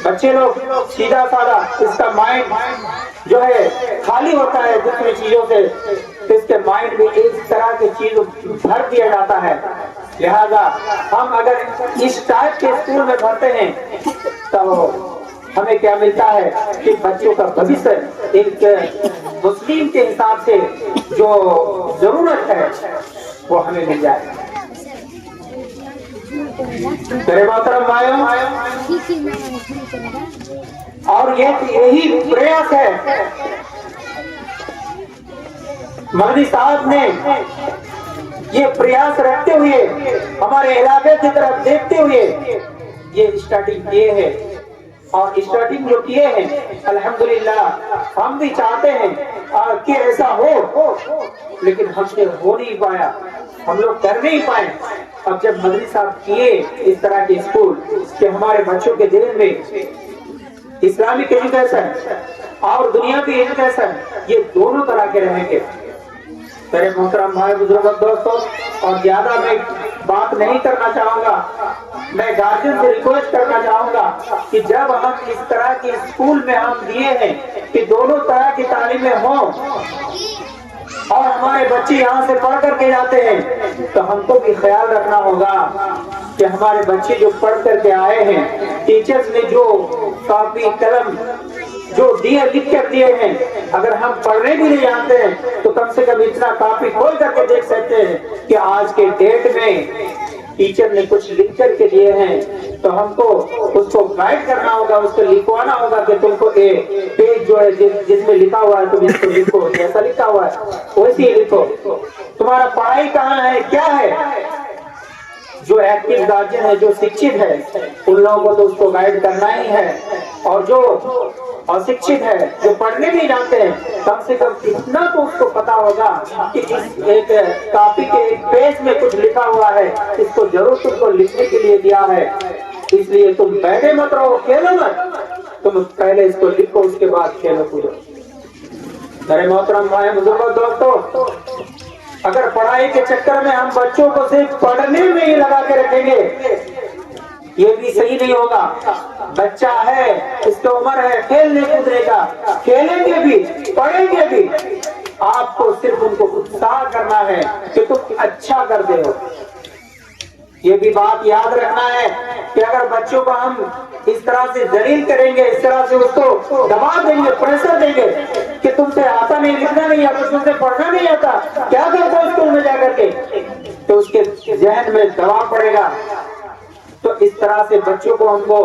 बच्चे लोग सीधा साधा, इसका माइंड जो है खाली होता है दूसरी चीजों से, तो इसके माइंड में एक तरह की चीज भर दिया जाता है। लिहाजा हम अगर इस टाइप के स्कूल में भरते हैं तो हमें क्या मिलता है कि बच्चों का भविष्य एक मुस्लिम के हिसाब से जो जरूरत है वो हमें मिल जाए। मेरे मोहतरम भाइयों, और यही प्रयास है मदनी साहब ने, ये प्रयास रखते हुए, हमारे इलाके की तरफ देखते हुए ये स्टार्टिंग किए हैं। और स्टार्टिंग जो किए हैं अल्हम्दुलिल्लाह, हम भी चाहते हैं कि ऐसा हो, लेकिन हमसे हो नहीं पाया, हम लोग कर नहीं पाए। अब जब मदनी साहब किए इस तरह के स्कूल कि हमारे बच्चों के दिल में इस्लामिक एजुकेशन और दुनियावी एजुकेशन ये दोनों तरह के रहेंगे। मेरे मोहतरम भाई बुजुर्ग दोस्तों, और ज्यादा मैं बात नहीं करना चाहूंगा, मैं गार्जियन से रिक्वेस्ट करना चाहूंगा कि जब हम इस तरह के स्कूल में हम दिए हैं कि दोनों तरह की तालीमें हों और हमारे बच्चे यहाँ से पढ़ करके जाते हैं, तो हमको भी ख्याल रखना होगा कि हमारे बच्चे जो पढ़ करके आए हैं, टीचर्स ने जो कॉपी कलम जो दिए, लिख कर दिए हैं, अगर हम पढ़ने भी नहीं जानते हैं तो कम से कम इतना कॉपी खोल करके देख सकते हैं कि आज के डेट में टीचर ने कुछ लिख करके दिए हैं, तो हमको उसको गाइड करना होगा, उसको लिखवाना होगा कि तुमको ये पेज जो है जिसमें लिखा हुआ है तुम इसको लिखो, जैसा लिखा हुआ है वैसे ही लिखो। तुम्हारा पढ़ाई कहाँ है, क्या है। जो एक्टिव गार्जियन है, जो शिक्षित है, उन लोगों को तो उसको गाइड करना ही है, और जो अशिक्षित है, जो पढ़ने नहीं जानते हैं, कम से कम इतना तो उसको पता होगा कि इस एक कॉपी के एक पेज में कुछ लिखा हुआ है, इसको जरूर तुमको लिखने के लिए दिया है, इसलिए तुम बैठे मत रहो, खेलो मत, तुम पहले इसको लिखो, उसके बाद खेलो कूदो। मेरे मोहतरम भाई बुजुर्गों दोस्तों, अगर पढ़ाई के चक्कर में हम बच्चों को सिर्फ पढ़ने में ही लगा के रखेंगे, ये भी सही नहीं होगा। बच्चा है, इसकी उम्र है खेलने कूदने का, खेलेंगे भी पढ़ेंगे भी, आपको सिर्फ उनको उत्साह करना है कि तुम अच्छा कर दे हो। ये भी बात याद रखना है कि अगर बच्चों को हम इस तरह से जलील करेंगे, इस तरह से उसको दबाव देंगे, प्रेशर देंगे कि तुमसे आता नहीं, लिखना नहीं आता, तुमसे पढ़ना नहीं आता, क्या करते हो स्कूल में जाकर के, तो उसके जहन में दबाव पड़ेगा। तो इस तरह से बच्चों को हमको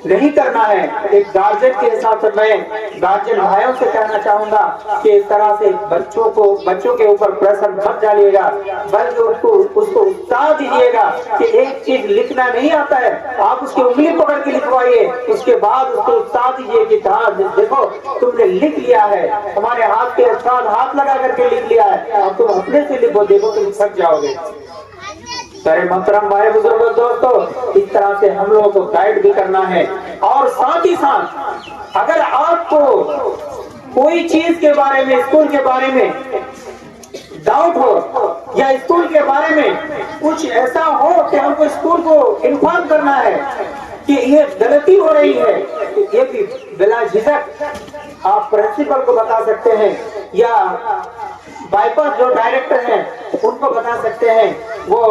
नहीं करना है। एक गार्जियन के हिसाब से मैं गार्जियन भाइयों से कहना चाहूंगा कि इस तरह से बच्चों के ऊपर प्रेशर मत डालिएगा, बल्कि उसको उत्साह दीजिएगा कि एक चीज लिखना नहीं आता है, आप उसकी उंगली पकड़ के लिखवाइए, उसके बाद उसको उत्साह दीजिए कि हाँ देखो तुमने लिख लिया है, हमारे हाथ के साथ हाथ लगा करके लिख लिया है, अब तुम अपने से लिखो, देखो तुम थक जाओगे। मेरे मोहतरम भाई बुजुर्गों दोस्तों, इस तरह से हम लोगों को गाइड भी करना है। और साथ ही साथ अगर आपको कोई चीज के बारे में, स्कूल के बारे में डाउट हो या स्कूल के बारे में कुछ ऐसा हो कि हमको स्कूल को इन्फॉर्म करना है कि ये गलती हो रही है, ये भी बिला झिझक आप प्रिंसिपल को बता सकते हैं या बाईपास जो डायरेक्टर हैं उनको बता सकते हैं, वो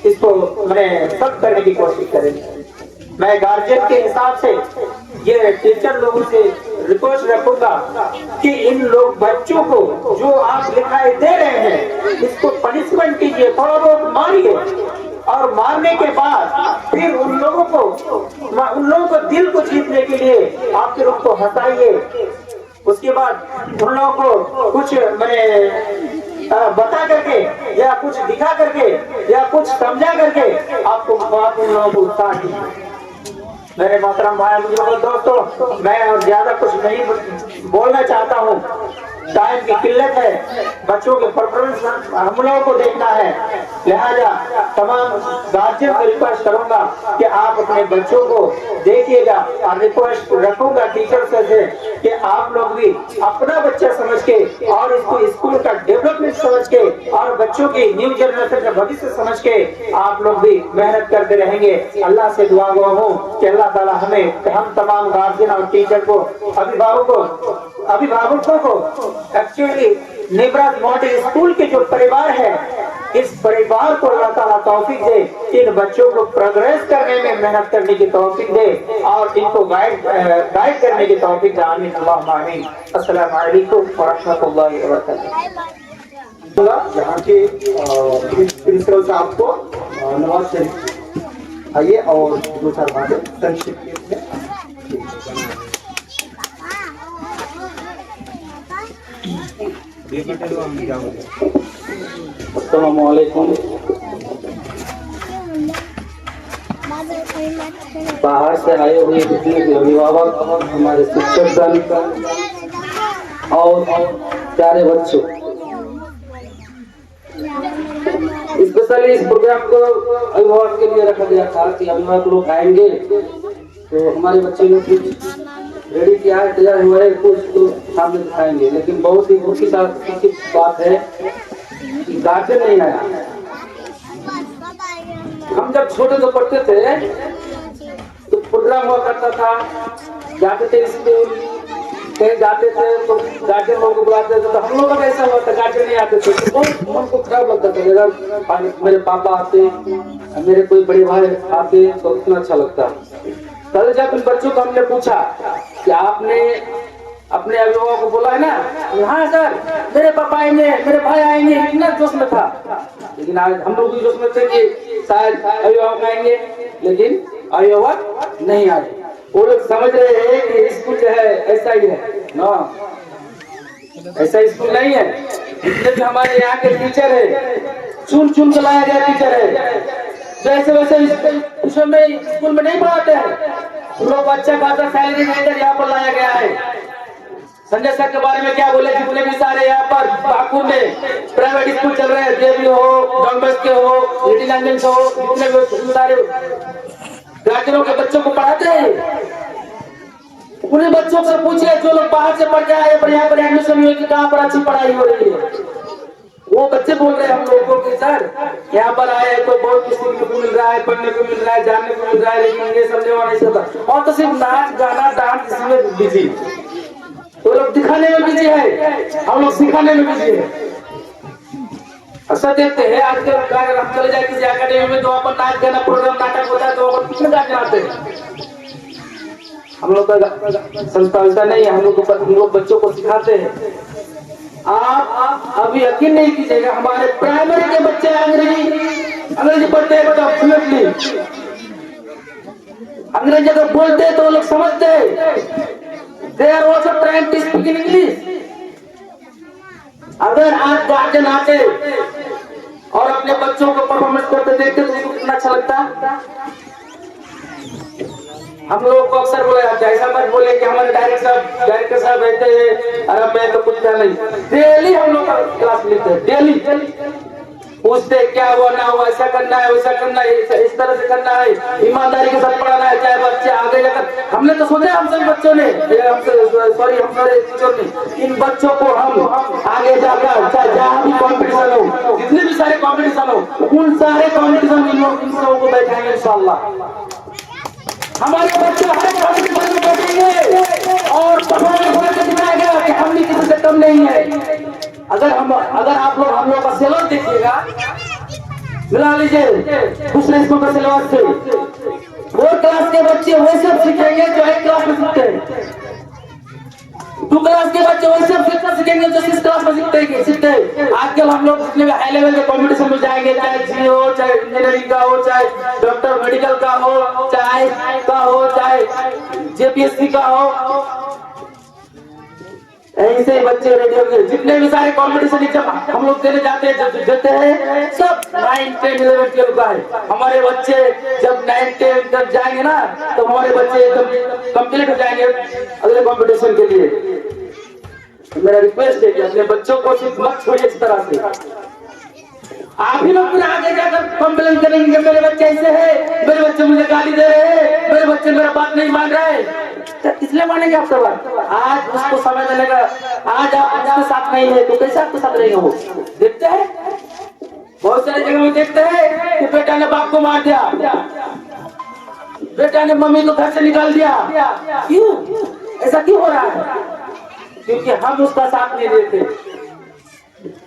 इसको मैंने सब करने की कोशिश करेंगे। मैं गार्जियन के हिसाब से ये टीचर लोगों से रिक्वेस्ट रखूंगा कि इन लोग बच्चों को जो आप लिखाई दे रहे हैं इसको पनिशमेंट कीजिए, थोड़ा बहुत मारिए, और मारने के बाद फिर उन लोगों को दिल को जीतने के लिए आप फिर उनको हंसाइए। उसके बाद उन लोगों को कुछ मैंने बता करके या कुछ दिखा करके या कुछ समझा करके आप उन लोगों को उत्साह दीजिए। मेरे मोहतरम भाई दोस्तों, मैं और ज्यादा कुछ नहीं बोलना चाहता हूँ, टाइम की किल्लत है, बच्चों के परफॉर्मेंस हम लोगों को देखना है, लिहाजा तमाम गार्जियन को रिक्वेस्ट करूंगा कि आप अपने बच्चों को देखिएगा, और रिक्वेस्ट रखूंगा टीचर से कि आप लोग भी अपना बच्चा समझ के और इसको स्कूल का डेवलपमेंट समझ के और बच्चों की न्यू जनरेशन का भविष्य समझ के आप लोग भी मेहनत करते रहेंगे। अल्लाह से दुआ गो हूँ कि अल्लाह ताला हम तमाम गार्जियन और टीचर को, अभिभावकों को एक्चुअली नेबराज मॉडल स्कूल के जो परिवार है, इस परिवार को अल्लाह ताला तौफीक दे, इन बच्चों को प्रोग्रेस करने में मेहनत करने की तौफीक दे और इनको गाइड करने की तौफीक दे। आमीन अल्लाहुम्मा आमीन। अस्सलामु अलैकुम व रहमतुल्लाहि व बरकातहू। यहाँ के प्रिंसिपल साहब को नवाज शरीफ आइए और दो चार बातें संक्षिप्त में। अस्सलामुअलैकुम। बाहर से आए हुए जितने भी अभिभावक, हमारे शिक्षकगण और प्यारे बच्चों, स्पेशली इस प्रोग्राम को अभिभावक के लिए रखा गया था कि अभिभावक लोग आएंगे तो हमारे बच्चे लोग कुछ रेडी किया है, तैयार हुआ है, कुछ तो सामने दिखाएंगे। लेकिन बहुत ही दुख की बात है कि गार्जियन नहीं आया। हम जब छोटे तो पढ़ते थे तो प्रोग्राम हुआ करता था, जाते थे स्कूल, कहीं जाते थे तो गार्जियन लोगों को बुलाते थे, तो हम लोगों का ऐसा हुआ था गार्जियन नहीं आते थे तो बहुत मन को खराब लगता था। अगर मेरे पापा आते, मेरे कोई बड़े भाई आते तो कितना अच्छा लगता। कल जब इन बच्चों को हमने पूछा कि आपने अपने अभिभावक को बोला है ना, हाँ सर मेरे पापा आएंगे, मेरे भाई आएंगे, इतना जोश में था। लेकिन आज हम लोग भी जोश में थे कि शायद अभिभावक आएंगे, लेकिन अभिभावक नहीं आए। वो लोग समझ रहे हैं कि स्कूल जो है ऐसा ही है ना, ऐसा स्कूल नहीं है। जितने भी हमारे यहाँ के टीचर है, चुन चुन के लाया गया टीचर है, जैसे वैसे स्कूल में नहीं पढ़ाते हैं। लोग अच्छा खासा सैलरी देकर यहाँ पर लाया गया है। संजय सर के बारे में क्या बोले, जितने भी सारे यहाँ पर पाकुर में प्राइवेट स्कूल चल रहे हैं, देवी हो, डॉम्बस के हो, लिटिल एंजल्स हो, जितने भी सारे गार्जियनों के बच्चों को पढ़ाते हैं। उन्हीं बच्चों से पूछिए जो लोग बाहर से पढ़ के आए पर यहाँ पर एडमिशन हुए कि कहाँ पर अच्छी पढ़ाई हो रही है। वो बच्चे बोल रहे हैं हम लोगों को कि सर यहाँ पर आए तो बहुत कुछ सीखने को मिल रहा है, पढ़ने को मिल रहा है, जानने को मिल रहा है, लेकिन ये समझने वाला नहीं सकता। और तो सिर्फ नाच गाना डांस इसमें बिजी, वो लोग दिखाने में बिजी है, हम लोग सिखाने में बिजी है। ऐसा देखते हैं आजकल हम चले जाए किसी अकेडमी में तो वहाँ पर नाच गाना प्रोग्राम नाटक होता है तो वहाँ पर कितने गाने आते हैं। हम लोग का संस्था ऐसा नहीं है, हम लोग बच्चों को सिखाते हैं। आप अभी यकीन नहीं कीजिएगा, हमारे प्राइमरी के बच्चे अंग्रेजी पढ़ते हैं, मतलब फ्लुएंटली अंग्रेजी अगर बोलते तो वो लोग समझते। They are also trying to speak in English. अगर आज गार्जियन आते और अपने बच्चों को परफॉर्मेंस करते देखते तो उसको कितना अच्छा लगता। हम लोग को अक्सर बोला जाता है, ऐसा मत बोले कि हमारे डायरेक्टर साहब रहते हैं और मैं तो कुछ नहीं। डेली हम लोग क्लास लेते हैं, डेली पूछते क्या हुआ ना हुआ, ऐसा करना है वैसा करना है, इस तरह से करना है, ईमानदारी के साथ पढ़ाना है, चाहे बच्चे आगे जाकर। हमने तो सोचा हम सब बच्चों ने हमारे टीचर ने इन बच्चों को हम आगे जाकर चाहे जहाँ भी कंपटीशन हो, जितने भी सारे कंपटीशन हो, उन सारे कंपटीशन में इन सबों को बैठाएंगे इंशाल्लाह। हमारे बच्चे हर कंपटीशन में बैठेंगे और परफॉर्मेंस करके दिखाएगा कि हम भी किसी से कम नहीं है। अगर आप लोग हम लोग का सिलेबस देखिएगा, मिला लीजिए दूसरे स्कूल का सिलेबस से 4 क्लास के बच्चे वो सब सीखेंगे जो 1 क्लास में सीखते हैं। 2 क्लास के बच्चे वो सब सीखेंगे जो 6 क्लास में सीखते हैं। आजकल हम लोग जितने भी हाई लेवल के कॉम्पिटिशन में जाएंगे, चाहे जी हो, चाहे इंजीनियरिंग का हो, चाहे डॉक्टर मेडिकल का हो, चाहे का हो, चाहे जेपीएससी का हो, ऐसे ही बच्चे रेडी होंगे। जितने भी सारे कॉम्पिटिशन एग्जाम हम लोग देने जाते हैं सब 9, 10, 11, 12 का है। हमारे बच्चे जब 9, 10 तक जाएंगे ना तो हमारे बच्चे एकदम कंप्लीट हो जाएंगे अगले कंपटीशन के लिए। मेरा रिक्वेस्ट है कि अपने बच्चों को सिर्फ मत छोड़िए इस तरह से। आप ही लोग आगे जाकर कंप्लेन करेंगे मेरे बच्चे ऐसे है, मेरे बच्चे मुझे गाली दे रहे हैं, मेरे बच्चे मेरा बात नहीं मान रहे, तो इसलिए मानेंगे आप सब। आज उसको समय मिलेगा, आज आप उसके साथ नहीं है तो कैसे आपके साथ रहेंगे वो। देखते हैं बहुत सारी जगह में देखते हैं कि बेटा ने बाप को मार दिया, बेटा ने मम्मी को घर से निकाल दिया। क्यों ऐसा क्यों हो रहा है? क्योंकि हम उसका साथ नहीं देते।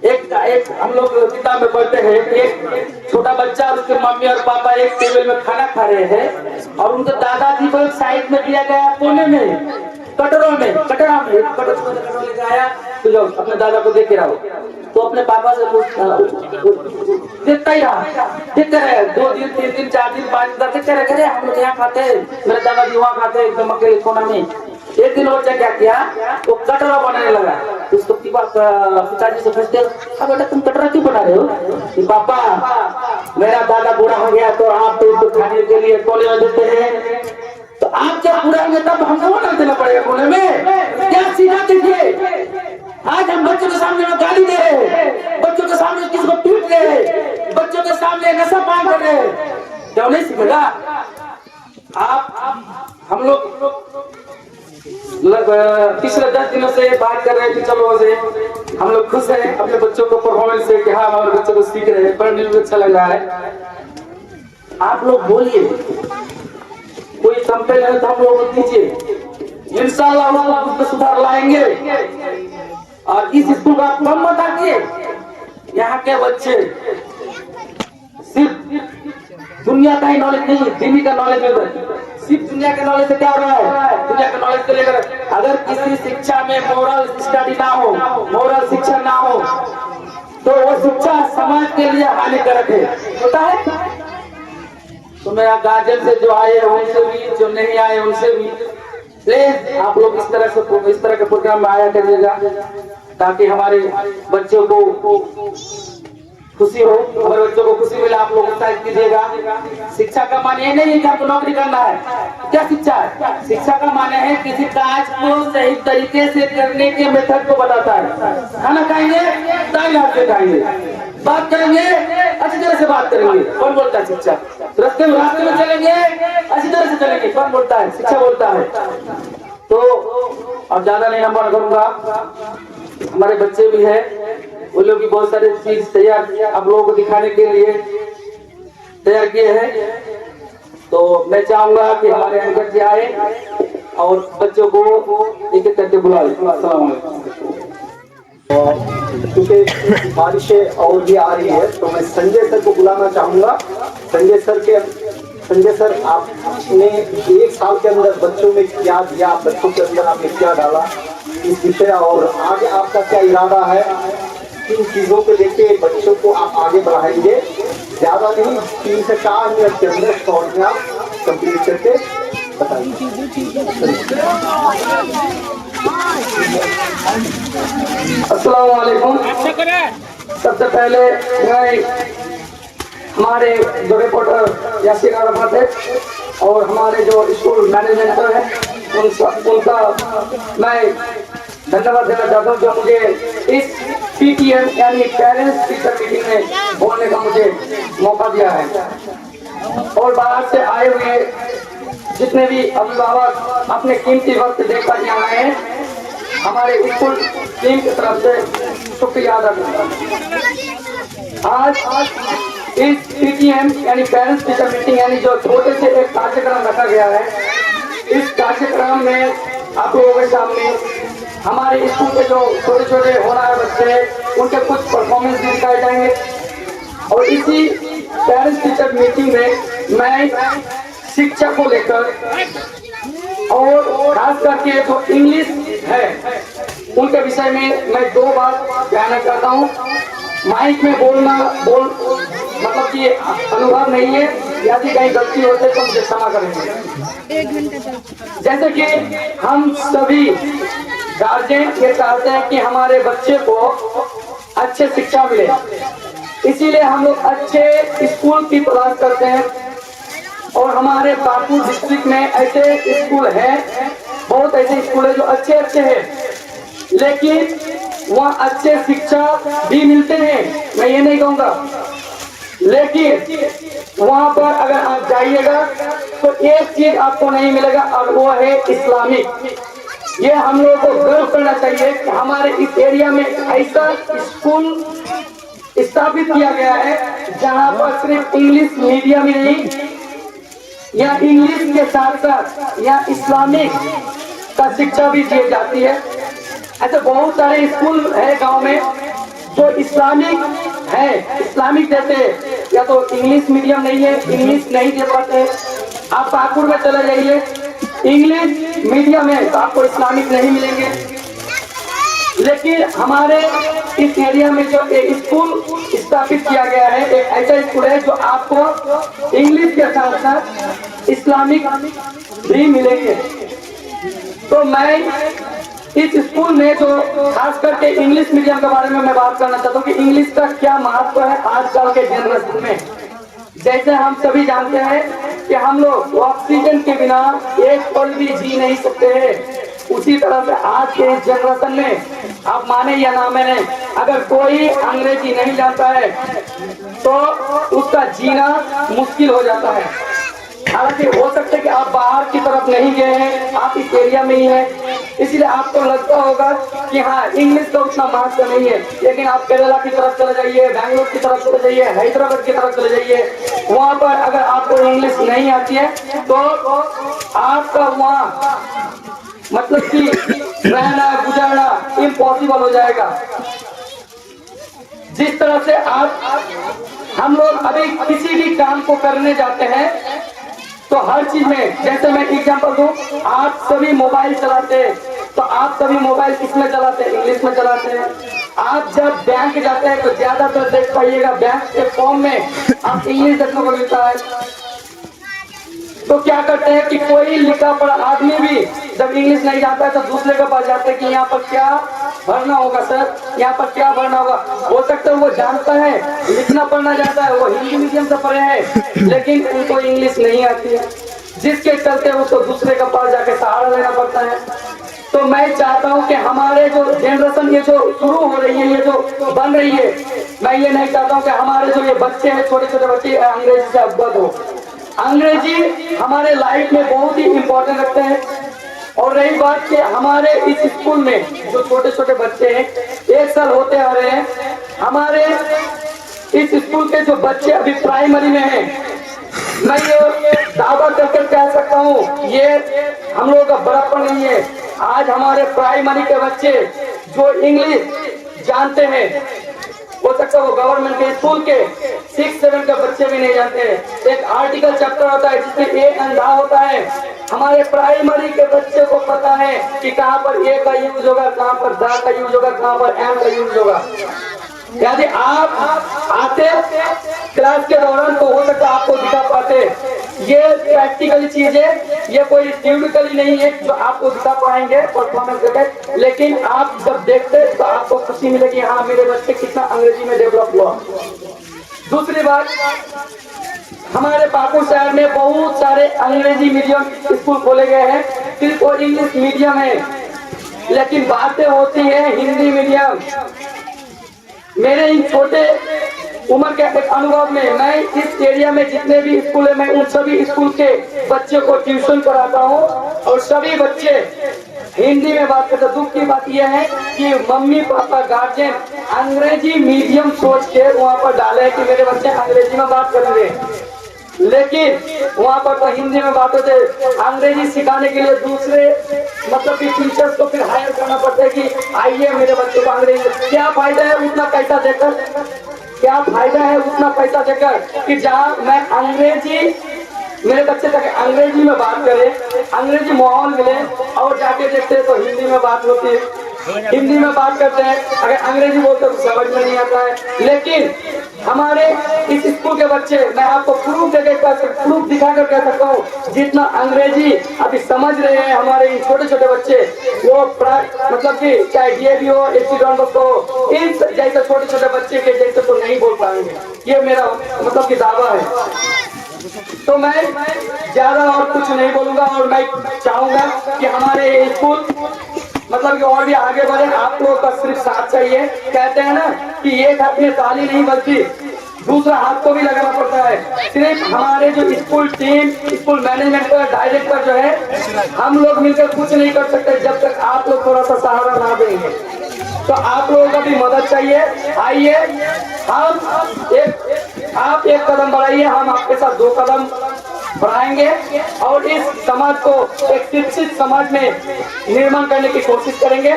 एक हम लोग किताब में पढ़ते हैं, एक छोटा बच्चा और उसके मम्मी और पापा एक टेबल में खाना खा रहे हैं और उनके दादाजी को एक साइड में दिया गया कोने में कटरा में लेके आया, तो जाओ अपने दादा को देख के रहो। तो अपने पापा से देखता ही रहा, देखते रहे 2 दिन 3 दिन 4 दिन 5 दिन देखते रहे। हम लोग यहाँ खाते हैं, मेरे दादाजी वहाँ खाते हैं एकदम अकेले कोना में। एक दिन बच्चा क्या किया, वो कटरा बनाने लगा। उसको पिताजी से पूछते, अब बेटा तुम कटरा क्यों बना रहे हो? कि पापा मेरा दादा बूढ़ा हो गया तो आप तो इसको खाने के लिए कोने में देते हैं, तो आप जब बूढ़ा होंगे तब हमको ना देना पड़ेगा कोने में। क्या सीखा देखिए, आज हम बच्चों के सामने में गाली दे रहे हैं, बच्चों के सामने किसी को पीट रहे हैं, बच्चों के सामने नशा पान कर रहे हैं, क्यों नहीं सीखेगा? आप हम लोग पिछले 10 दिनों से बात कर रहे हैं टीचरों से, हम लोग खुश हैं अपने बच्चों को परफॉर्मेंस से कि हाँ हमारे बच्चों को सीख रहे हैं, पढ़ने में अच्छा लग रहा है। आप लोग बोलिए, कोई कंप्लेन है तो हम लोग को दीजिए, इंशाल्लाह उसमें सुधार लाएंगे। और इस स्कूल का कम मत आइए, यहाँ के बच्चे सिर्फ दुनिया का ही नॉलेज नहीं, दीनी का नॉलेज मिल रहा है। सिर्फ दुनिया के नॉलेज से क्या हो रहा है? दुनिया के नॉलेज को लेकर अगर किसी शिक्षा में मोरल स्टडी ना हो, मोरल शिक्षा ना हो, तो वो शिक्षा समाज के लिए हानिकारक है, होता है। तो मेरा गार्जियन से जो आए उनसे भी, जो नहीं आए उनसे भी, प्लीज आप लोग इस तरह के प्रोग्राम में आया करिएगा ताकि हमारे बच्चों को खुशी हो, हमारे बच्चों को खुशी मिले। आप लोग उत्साहित कीजिएगा। शिक्षा का माने ये नहीं है कि आपको नौकरी करना है। क्या शिक्षा है? शिक्षा का माने है किसी काज को सही तरीके से करने के मेथड को बताता है। खाना खाएंगे दाएं हाथ से खाएंगे, बात करेंगे अच्छी तरह से बात करेंगे, कौन बोलता है? शिक्षा। रास्ते में चलेंगे अच्छी तरह से चलेंगे, कौन बोलता है? शिक्षा बोलता है। तो अब ज्यादा नहीं लंबा करूंगा, हमारे बच्चे भी हैं, वो लोग भी बहुत सारे चीज तैयार आप लोगों को दिखाने के लिए तैयार किए हैं। तो मैं चाहूंगा कि हमारे एंकर जी आए और बच्चों को एक एक करके बुला लें। क्योंकि बारिशें और भी आ रही है तो मैं संजय सर को बुलाना चाहूंगा। संजय सर, आपने 1 साल के अंदर बच्चों में क्या दिया, बच्चों के अंदर आपने क्या डाला इस विषय, और आगे आपका क्या इरादा है? किन चीजों को लेके बच्चों को आप आगे बढ़ाएंगे? ज्यादा नहीं, 3 से 4 मिनट के अंदर शॉर्ट में आप कंप्लीट करके बताइए। अस्सलाम वालेकुम। सबसे पहले मैं हमारे जो रिपोर्टर यासीन अरफत है और हमारे जो स्कूल मैनेजमेंट है उनका मैं धन्यवाद देना चाहता हूँ जो मुझे इस पीटीएम यानी पेरेंट्स टीचर मीटिंग में बोलने का मुझे मौका दिया है। और बाहर से आए हुए जितने भी अभिभावक अपने कीमती वक्त देकर यहाँ आए हैं, हमारे स्कूल टीम की तरफ से शुक्रिया अदा करता हूँ। आज इस पीटीएम यानी पेरेंट्स टीचर मीटिंग यानी जो छोटे से एक कार्यक्रम रखा गया है, इस कार्यक्रम में आप लोगों के सामने हमारे स्कूल के जो छोटे छोटे होनहार बच्चे हैं उनके कुछ परफॉर्मेंस भी दिखाए जाएंगे। और इसी पेरेंट्स टीचर मीटिंग में मैं शिक्षा को लेकर और खास करके जो इंग्लिश है उनके विषय में मैं 2 बात कहना चाहता हूँ। माइक में मतलब कि अनुभव नहीं है, यदि कहीं गलती होते तो मुझे क्षमा करेंगे। जैसे कि हम सभी गार्जियन ये चाहते हैं कि हमारे बच्चे को अच्छे शिक्षा मिले, इसीलिए हम लोग अच्छे स्कूल की तलाश करते हैं। और हमारे पाकुड़ डिस्ट्रिक्ट में ऐसे स्कूल हैं, बहुत ऐसे स्कूल है जो अच्छे हैं, लेकिन वहाँ अच्छे शिक्षा भी मिलते हैं, मैं ये नहीं कहूँगा, लेकिन वहाँ पर अगर आप जाइएगा तो एक चीज आपको नहीं मिलेगा और वो है इस्लामिक। ये हम लोगों को गर्व करना चाहिए कि हमारे इस एरिया में ऐसा स्कूल स्थापित किया गया है जहाँ पर सिर्फ इंग्लिश मीडियम ही नहीं या इंग्लिश के साथ साथ या इस्लामिक का शिक्षा भी दी जाती है। ऐसे बहुत सारे स्कूल है गांव में जो इस्लामिक है, इस्लामिक देते हैं, या तो इंग्लिश मीडियम नहीं है, इंग्लिश नहीं दे पाते। आप पाकुड़ में चले जाइए, इंग्लिश मीडियम है तो आपको इस्लामिक नहीं मिलेंगे। लेकिन हमारे इस एरिया में जो एक स्कूल स्थापित किया गया है, एक ऐसा स्कूल है जो आपको इंग्लिश के साथ साथ इस्लामिक भी मिलेंगे। तो मैं इस स्कूल में जो खास करके इंग्लिश मीडियम के बारे में मैं बात करना चाहता हूँ कि इंग्लिश का क्या महत्व है आजकल के जनरेशन में। जैसे हम सभी जानते हैं कि हम लोग ऑक्सीजन के बिना एक पल भी जी नहीं सकते हैं, उसी तरह से आज के जनरेशन में आप माने या ना माने, अगर कोई अंग्रेजी नहीं जानता है तो उसका जीना मुश्किल हो जाता है। हालांकि हो सकता है कि आप बाहर की तरफ नहीं गए हैं, आप इस एरिया में ही हैं, इसलिए आपको लगता होगा कि हाँ इंग्लिश का उतना महत्व नहीं है। लेकिन आप केरला की तरफ चले जाइए, बैंगलोर की तरफ चले जाइए, हैदराबाद की तरफ चले जाइए, वहाँ पर अगर आपको इंग्लिश नहीं आती है तो आपका वहाँ मतलब कि रहना गुजारना इम्पॉसिबल हो जाएगा। जिस तरह से हम लोग अभी किसी भी काम को करने जाते हैं तो हर चीज में, जैसे मैं एग्जांपल दूं, आप सभी मोबाइल चलाते हैं तो आप सभी मोबाइल किसमें चलाते हैं? इंग्लिश में चलाते हैं। आप जब बैंक जाते हैं तो ज्यादातर देख पाइएगा बैंक के फॉर्म में आप इंग्लिश देखने को मिलता है। तो क्या करते हैं कि कोई लिखा पढ़ा आदमी भी जब इंग्लिश नहीं जानता है तो दूसरे के पास जाते हैं कि यहाँ पर क्या भरना होगा सर, यहाँ पर क्या भरना होगा। हो सकता है वो जानता है, लिखना पढ़ना जानता है, वो हिंदी मीडियम से पढ़े हैं, लेकिन उनको इंग्लिश नहीं आती है, जिसके चलते उसको दूसरे के पास जाके सहारा लेना पड़ता है। तो मैं चाहता हूँ कि हमारे जो जनरेशन ये जो शुरू हो रही है, ये जो बन रही है, मैं ये नहीं चाहता हूँ कि हमारे जो ये बच्चे हैं, छोटे छोटे बच्चे अंग्रेजी से अवगत हो। अंग्रेजी हमारे लाइफ में बहुत ही इम्पोर्टेंट रखते हैं। और रही बात कि हमारे इस स्कूल में जो छोटे छोटे बच्चे हैं, 1 साल होते आ रहे हैं, हमारे इस स्कूल के जो बच्चे अभी प्राइमरी में हैं, मैं ये दावा करके कह सकता हूँ ये हम लोगों का बड़प्पन नहीं है। आज हमारे प्राइमरी के बच्चे जो इंग्लिश जानते हैं, हो सकता है वो गवर्नमेंट के स्कूल के 6-7 के बच्चे भी नहीं जानते हैं। एक आर्टिकल चैप्टर होता है जिसमें एक अंधा होता है, हमारे प्राइमरी के बच्चे को पता है कि कहाँ पर ए का यूज होगा, कहाँ पर दा का यूज होगा, कहाँ पर एम का यूज होगा। यदि आप आते क्लास के दौरान तो हो सकता है आपको दिखा पाते। ये प्रैक्टिकल चीज है, ये कोई थ्योरिटिकली नहीं है जो आपको दिखा पाएंगे परफॉर्मेंस करके, लेकिन आप जब देखते तो आपको खुशी मिलेगी हाँ मेरे बच्चे कितना अंग्रेजी में डेवलप हुआ। दूसरी बात, हमारे पाकुड़ शहर में बहुत सारे अंग्रेजी मीडियम स्कूल खोले गए हैं, सिर्फ और इंग्लिश मीडियम है, लेकिन बातें होती है हिंदी मीडियम। मेरे इन छोटे उम्र के एक अनुभव में मैं इस एरिया में जितने भी स्कूल है मैं उन सभी स्कूल के बच्चों को ट्यूशन कराता हूँ और सभी बच्चे हिंदी में बात करते। दुख की बात यह है कि मम्मी पापा गार्जियन अंग्रेजी मीडियम सोच के वहाँ पर डाले कि मेरे बच्चे अंग्रेजी में बात करेंगे, लेकिन वहाँ पर तो हिंदी में बात होते। अंग्रेजी सिखाने के लिए दूसरे मतलब कि टीचर्स को फिर हायर करना पड़ता है कि आइए मेरे बच्चों को अंग्रेजी। क्या फायदा है उतना पैसा देकर, क्या फायदा है उतना पैसा देकर कि जहाँ मैं अंग्रेजी मेरे बच्चे तक अंग्रेजी में बात करे, अंग्रेजी माहौल मिले, और जाके देखते तो हिंदी में बात होती है, हिंदी में बात करते हैं, अगर अंग्रेजी बोलते तो समझ में नहीं आता है। लेकिन हमारे इस स्कूल के बच्चे, मैं आपको प्रूफ दिखाकर कह सकता हूँ, जितना अंग्रेजी अभी समझ रहे हैं हमारे इन छोटे छोटे बच्चे, वो मतलब कि चाहे डीएवी हो, एससी डॉन बॉस्को हो, इन जैसे छोटे छोटे बच्चे के जैसे तो नहीं बोल पाएंगे। ये मेरा मतलब कि दावा है। तो मैं ज्यादा और कुछ नहीं बोलूंगा और मैं चाहूंगा कि हमारे स्कूल मतलब कि और भी आगे बढ़े। आप लोगों का सिर्फ साथ चाहिए। कहते हैं ना कि एक हाथ में ताली नहीं बजती, दूसरा हाथ को भी लगाना पड़ता है। सिर्फ हमारे जो स्कूल टीम, स्कूल मैनेजमेंट का डायरेक्टर जो है, हम लोग मिलकर कुछ नहीं कर सकते जब तक आप लोग थोड़ा सा सहारा ना देंगे। तो आप लोगों का भी मदद चाहिए। आइए आप एक कदम बढ़ाइए, हम आपके साथ 2 कदम बढ़ाएंगे और इस समाज को एक शिक्षित समाज में निर्माण करने की कोशिश करेंगे।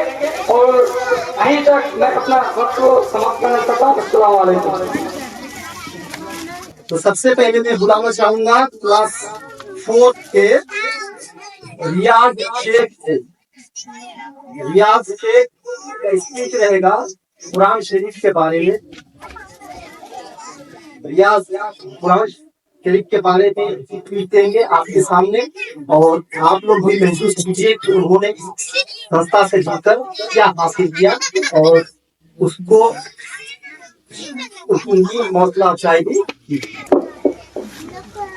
और यहीं तक मैं अपना वक्त को समाप्त करना चाहता हूँ। अस्सलाम वालेकुम। तो सबसे पहले मैं बुलाना चाहूंगा क्लास 4 के रियाज शेख से। रियाज शेख का स्पीच रहेगा कुरान शरीफ के बारे में। रियाज कुरान शरीफ के बारे में स्पीच देंगे आपके सामने, और आप लोग भी महसूस कीजिए कि उन्होंने संस्था से जुड़कर क्या हासिल किया और उसको उनकी हौसला अफजाई की।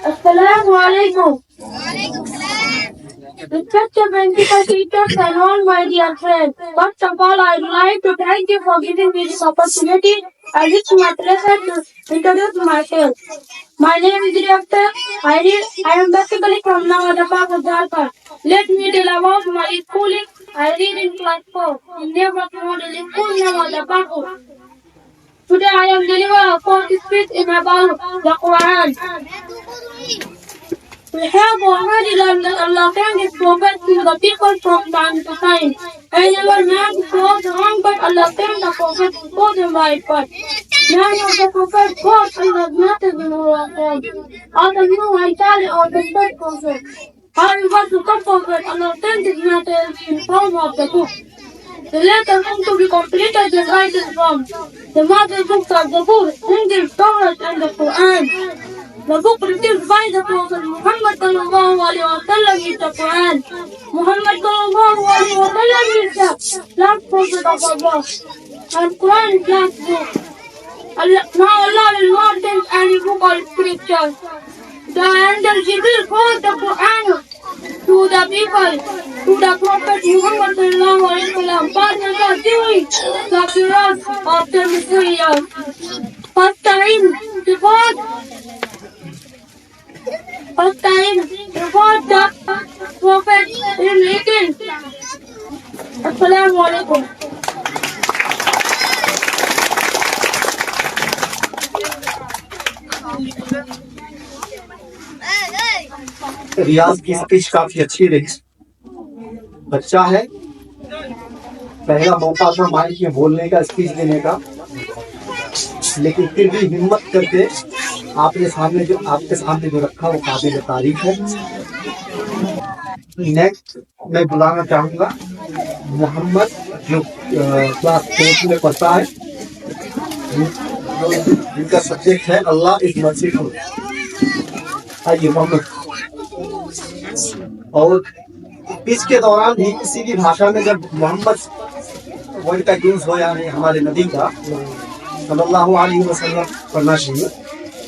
Assalamu alaikum. Respected principal, teachers and all my dear friends. First of all, I would like to thank you for giving me this opportunity, and it's my pleasure to introduce myself. My name is Riyakta. I am basically from Nawada Babu, Jharkhand. Let me tell about my schooling. I read in class 4 in Neighborhood Model School, Nawada Babu. Today I am delivering a short speech in about the Quran. We have already learned that Allah sent His Prophet to the people from time to time. And never man was wrong, but Allah sent the Prophet to show them right path. None of the Prophet God Allah nothing in our home. Although you I tell you all the third Prophet. However, to come Prophet, Allah sent His message in form of the book. The letter come to be completed and guided from the mother books of the book, English, Torah, and the Quran. The book received by the Prophet Muhammad sallallahu alaihi wasallam is the Quran. Muhammad sallallahu alaihi wasallam is the last prophet of Allah, and Quran is last book. Now Allah will not send any book or scripture. The angel Jibril brought the Quran to the people, to the Prophet Muhammad sallallahu alaihi wasallam. But Allah doing the Quran of the Messiah. First time before the Prophet is written. Assalamu alaikum. रियाज की speech काफी अच्छी रही। बच्चा है, पहला मौका था mic में बोलने का, स्पीच देने का, लेकिन फिर भी हिम्मत करके आपके सामने जो रखा वो काबिल तारीफ है। नेक्स्ट मैं बुलाना चाहूंगा मोहम्मद, जो क्लास 4 में पढ़ता है। जिनका सब्जेक्ट है अल्लाह इज मर्सीफुल। आइए मोहम्मद। और स्पीच के दौरान भी किसी भी भाषा में जब मोहम्मद वर्ड का यूज हो, यानी हमारे नबी का सल्लल्लाहु अलैहि वसल्लम पढ़ना चाहिए।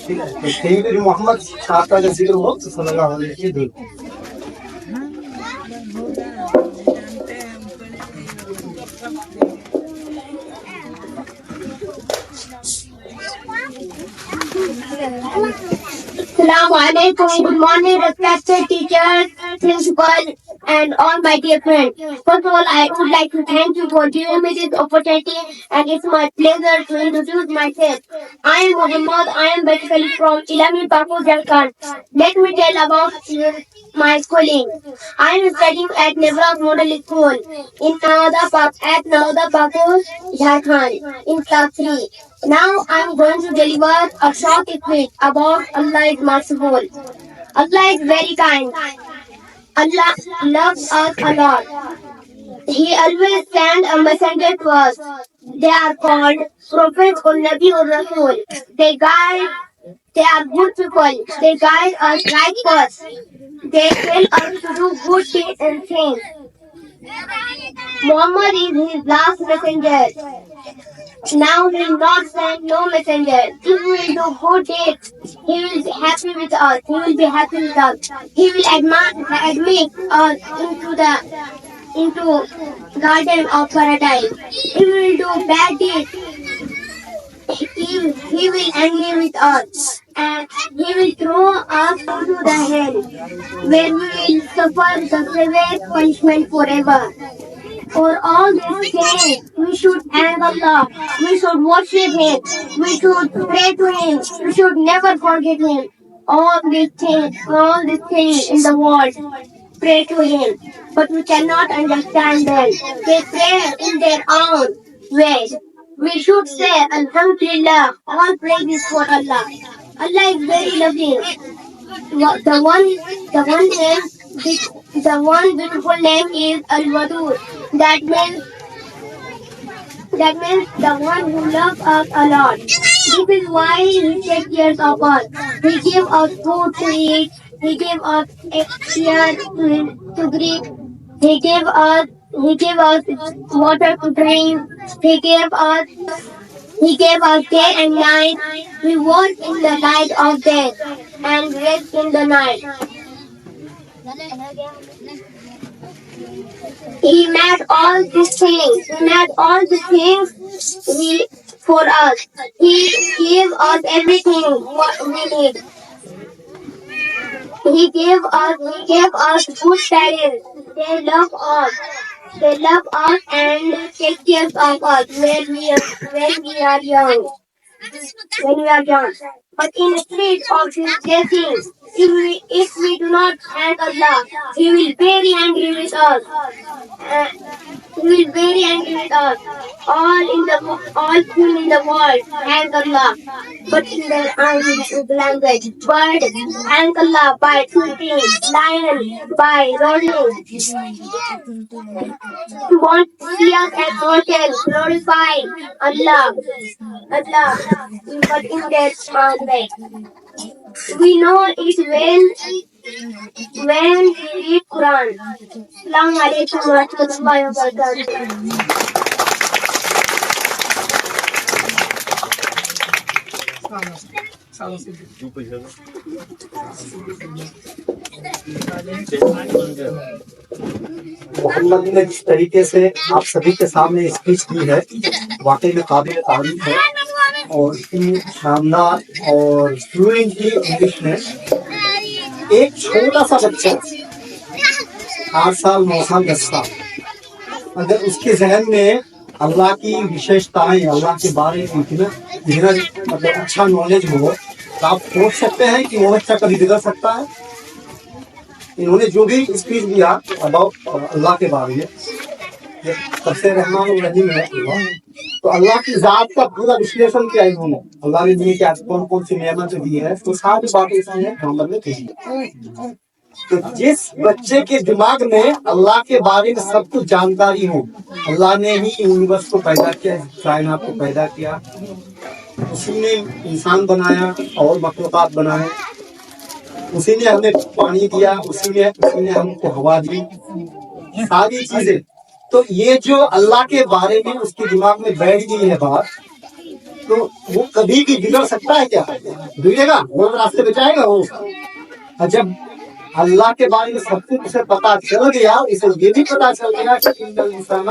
ठीक है, तो सैयदना मोहम्मद आपका जब जिक्र हो तो सल्लल्लाहु अलैहि वसल्लम। Assalamu alaikum. Good morning, respected teachers, principal, and all my dear friends. First of all, I would like to thank you for giving me this opportunity, and it's my pleasure to introduce myself. I am Muhammad. I am basically from Ilami Pakur, Jharkhand. Let me tell about my schooling. I am studying at Nevras Model School in Navada Pakur, Jharkhand, in class 3. Now I am going to deliver a short speech about Allah is merciful. Allah is very kind. Allah loves us a lot. He always sends a messenger to us. They are called prophets or Nabi or Rasul. They are good people. They guide us right path. They tell us to do good deeds and things. Muhammad is his last messenger. Now he will not send no messenger. If we will do good deeds, he will be happy with us. He will be happy with us. He will admit us into garden of paradise. If we will do bad deeds, he will angry with us, and he will throw us into the hell, where we will suffer the severe punishment forever. For all these things, we should thank Allah. We should worship Him. We should pray to Him. We should never forget Him. All these things in the world pray to Him, but we cannot understand them. They pray in their own ways. We should say Alhamdulillah. All praise is for Allah. Allah is very loving. The one beautiful name is Al-Wadud. That means the one who loves us a lot. This is why He takes care of us. He gives us food to eat. He gives us air to breathe. He gives us water to drink. He gave us day and night. We work in the light of day and rest in the night. He made all these things. For us. He gave us everything what we need. He gave us good parents. They love us. And take care of us when we are young. But instead of His blessings, if we do not thank Allah, He will be very angry with us. All people in the world thank Allah, but in their own language. Bird thank Allah by tweeting, lion by rolling. Want to see us as mortals, glorify Allah, but in their own way. We know it when we read Quran. Assalamu alaikum wa rahmatullahi wa barakatuh. Mohammad ने जिस तरीके से आप सभी के सामने speech दी है, वाकई में काबिल तारीफ है। और इतनी शानदार और फ्लुएंट इंग्लिश में एक छोटा सा बच्चा 8 साल 9 साल 10 साल, अगर उसके जहन में अल्लाह की विशेषताएं, अल्लाह के बारे में इतना मतलब अच्छा नॉलेज हो, तो आप सोच सकते हैं कि वो बच्चा कभी बिगड़ सकता है। इन्होंने जो भी स्पीच दिया अबाउट अल्लाह के बारे में, सबसे रहमान रहीम है अल्लाह, तो अल्लाह की जात का पूरा विश्लेषण किया इन्होंने। अल्लाह ने दुनिया की कौन कौन सी नेमत दी है, तो सारी बातें इसमें मोहम्मद ने कही। तो जिस बच्चे के दिमाग में अल्लाह के बारे में सब कुछ जानकारी हो, अल्लाह ने ही यूनिवर्स को पैदा किया, कायनात को पैदा किया, उसी ने इंसान बनाया और मखलूकात बनाए, उसी ने हमें पानी दिया, उसी ने हमको हवा दी, सारी चीजें। तो ये जो अल्लाह के बारे में उसके दिमाग में बैठ गई है बात, तो वो कभी भी बिगड़ सकता है क्या? बिगड़ेगा? वो रास्ते बचाएगा वो? और जब अल्लाह के बारे में सब कुछ उसे पता चल गया, इसे ये भी पता चल गया कि इंसान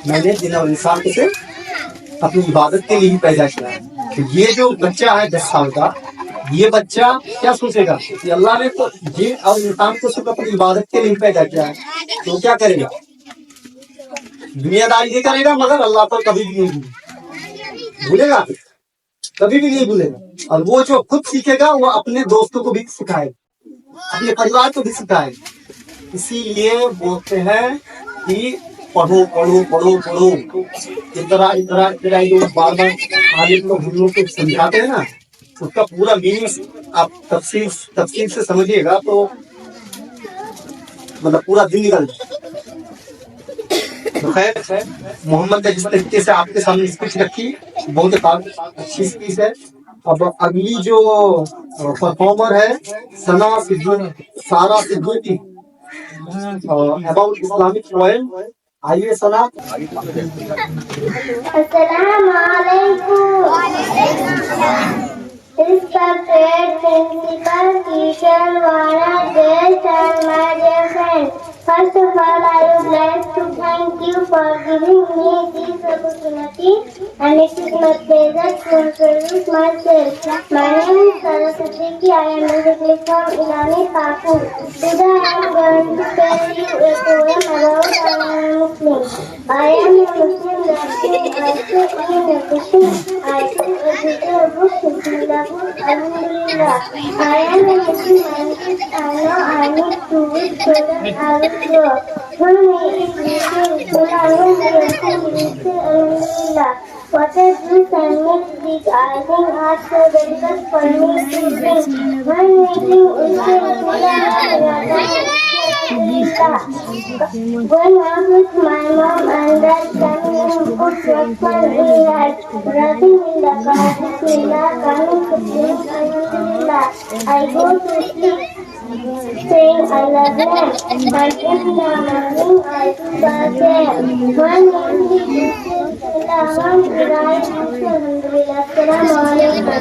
मैंने जिन और इंसान को से अपनी इबादत के लिए ही पैदा किया है। तो ये जो बच्चा है 10 साल का, ये बच्चा क्या सोचेगा कि अल्लाह ने तो जिन और इंसान को सिर्फ अपनी इबादत के लिए पैदा किया है, तो क्या करेगा? दुनियादारी ये करेगा, मगर अल्लाह को कभी भी नहीं भूलेगा, कभी भी नहीं भूलेगा। और वो जो खुद सीखेगा वो अपने दोस्तों को भी सिखाएगा, अपने परिवार को भी सिखाएगा। इसीलिए बोलते हैं कि पढ़ो पढ़ो पढ़ो पढ़ो, इधर बार बार आगे लोग हम लोग को समझाते हैं ना, उसका पूरा मीनिंग आप तफसील से समझिएगा तो मतलब पूरा दिन निकल जाए। तो खैर, मोहम्मद ने जिस तरीके से आपके सामने स्पीच रखी, बहुत अच्छी स्पीच है। अब अगली जो परफॉर्मर है सारा सिद्दीकी अबाउट इस्लामिक पोएम। आइए सना। अस्सलाम वालेकुम। Respected principal, teacher, Vana, guests and my dear friends. First of all, I would like to thank you for giving me this opportunity, and it is my pleasure to introduce myself. My name is Sara Siddiqui. I am originally from Ilani, Pakul. Today I am going to tell you a poem about I am a Muslim. I am a Muslim that I say in a Christian. I do a bitter bush in the bush. Alhamdulillah. I am a Muslim and I know I need to wish so that I will grow. For me, it is I will be a Alhamdulillah. What is this and makes these I think are so difficult for me to think. When we think going out with my mom and dad coming put breakfast in that rubbing in the car, Bismillah, coming to sleep, Alhamdulillah. I go to sleep saying I love them, but if in the morning I do the same. One evening, Bismillah, one to rise, Alhamdulillah. Assalamu alaikum.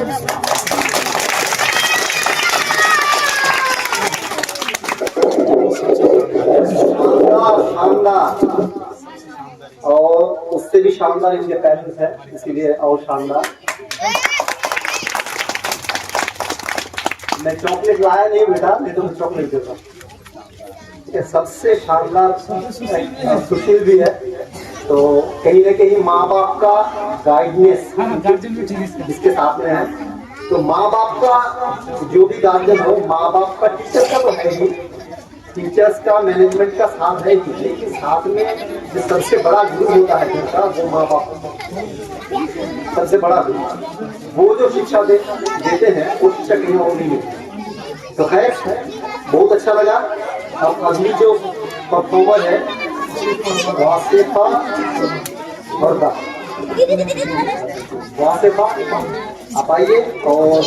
शानदार और उससे भी शानदार इनके parents है, इसीलिए और शानदार। मैं चॉकलेट लाया नहीं बेटा, नहीं तो मैं चॉकलेट देता। सबसे शानदार सुशील भी है। तो कहीं ना कहीं माँ बाप का गाइडेंस इसके साथ में है। तो माँ बाप का जो भी गार्जियन हो, माँ बाप का टीचर का तो है ही, टीचर्स का मैनेजमेंट का साथ है ही, लेकिन साथ में जो सबसे बड़ा गुरु होता है घर का, वो माँ बाप सबसे बड़ा गुरु। वो जो शिक्षा देते हैं वो शिक्षा कहीं और नहीं मिलती। तो खैर बहुत अच्छा लगा। अब अगली जो परफॉर्मर है वासिफा वर्दा, वासिफा आप आइए और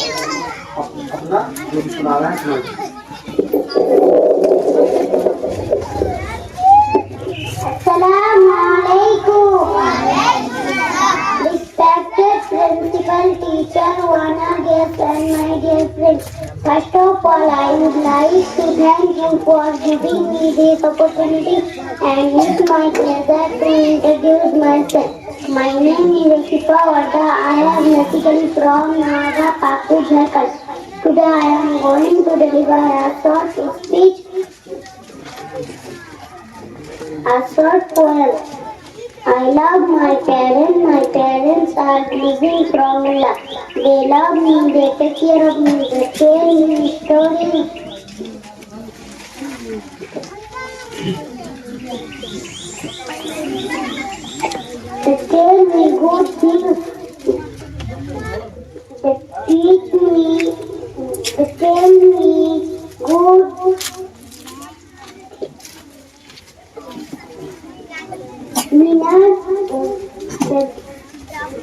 अपना जो भी सुनाना है सुनाइए। Respected principal, teacher, Vana, guests and my dear friends. First of all, I would like to thank you for giving me this opportunity, and it's my pleasure to introduce myself. My name is Asifa Varda. I am basically from Naga, Pakur, Jharkhand. Today I am going to deliver a short speech, a short poem. I love my parents. My parents are living from Allah. They love me. They take care of me. They tell me stories. tell me good things. Teach me. Tell me good.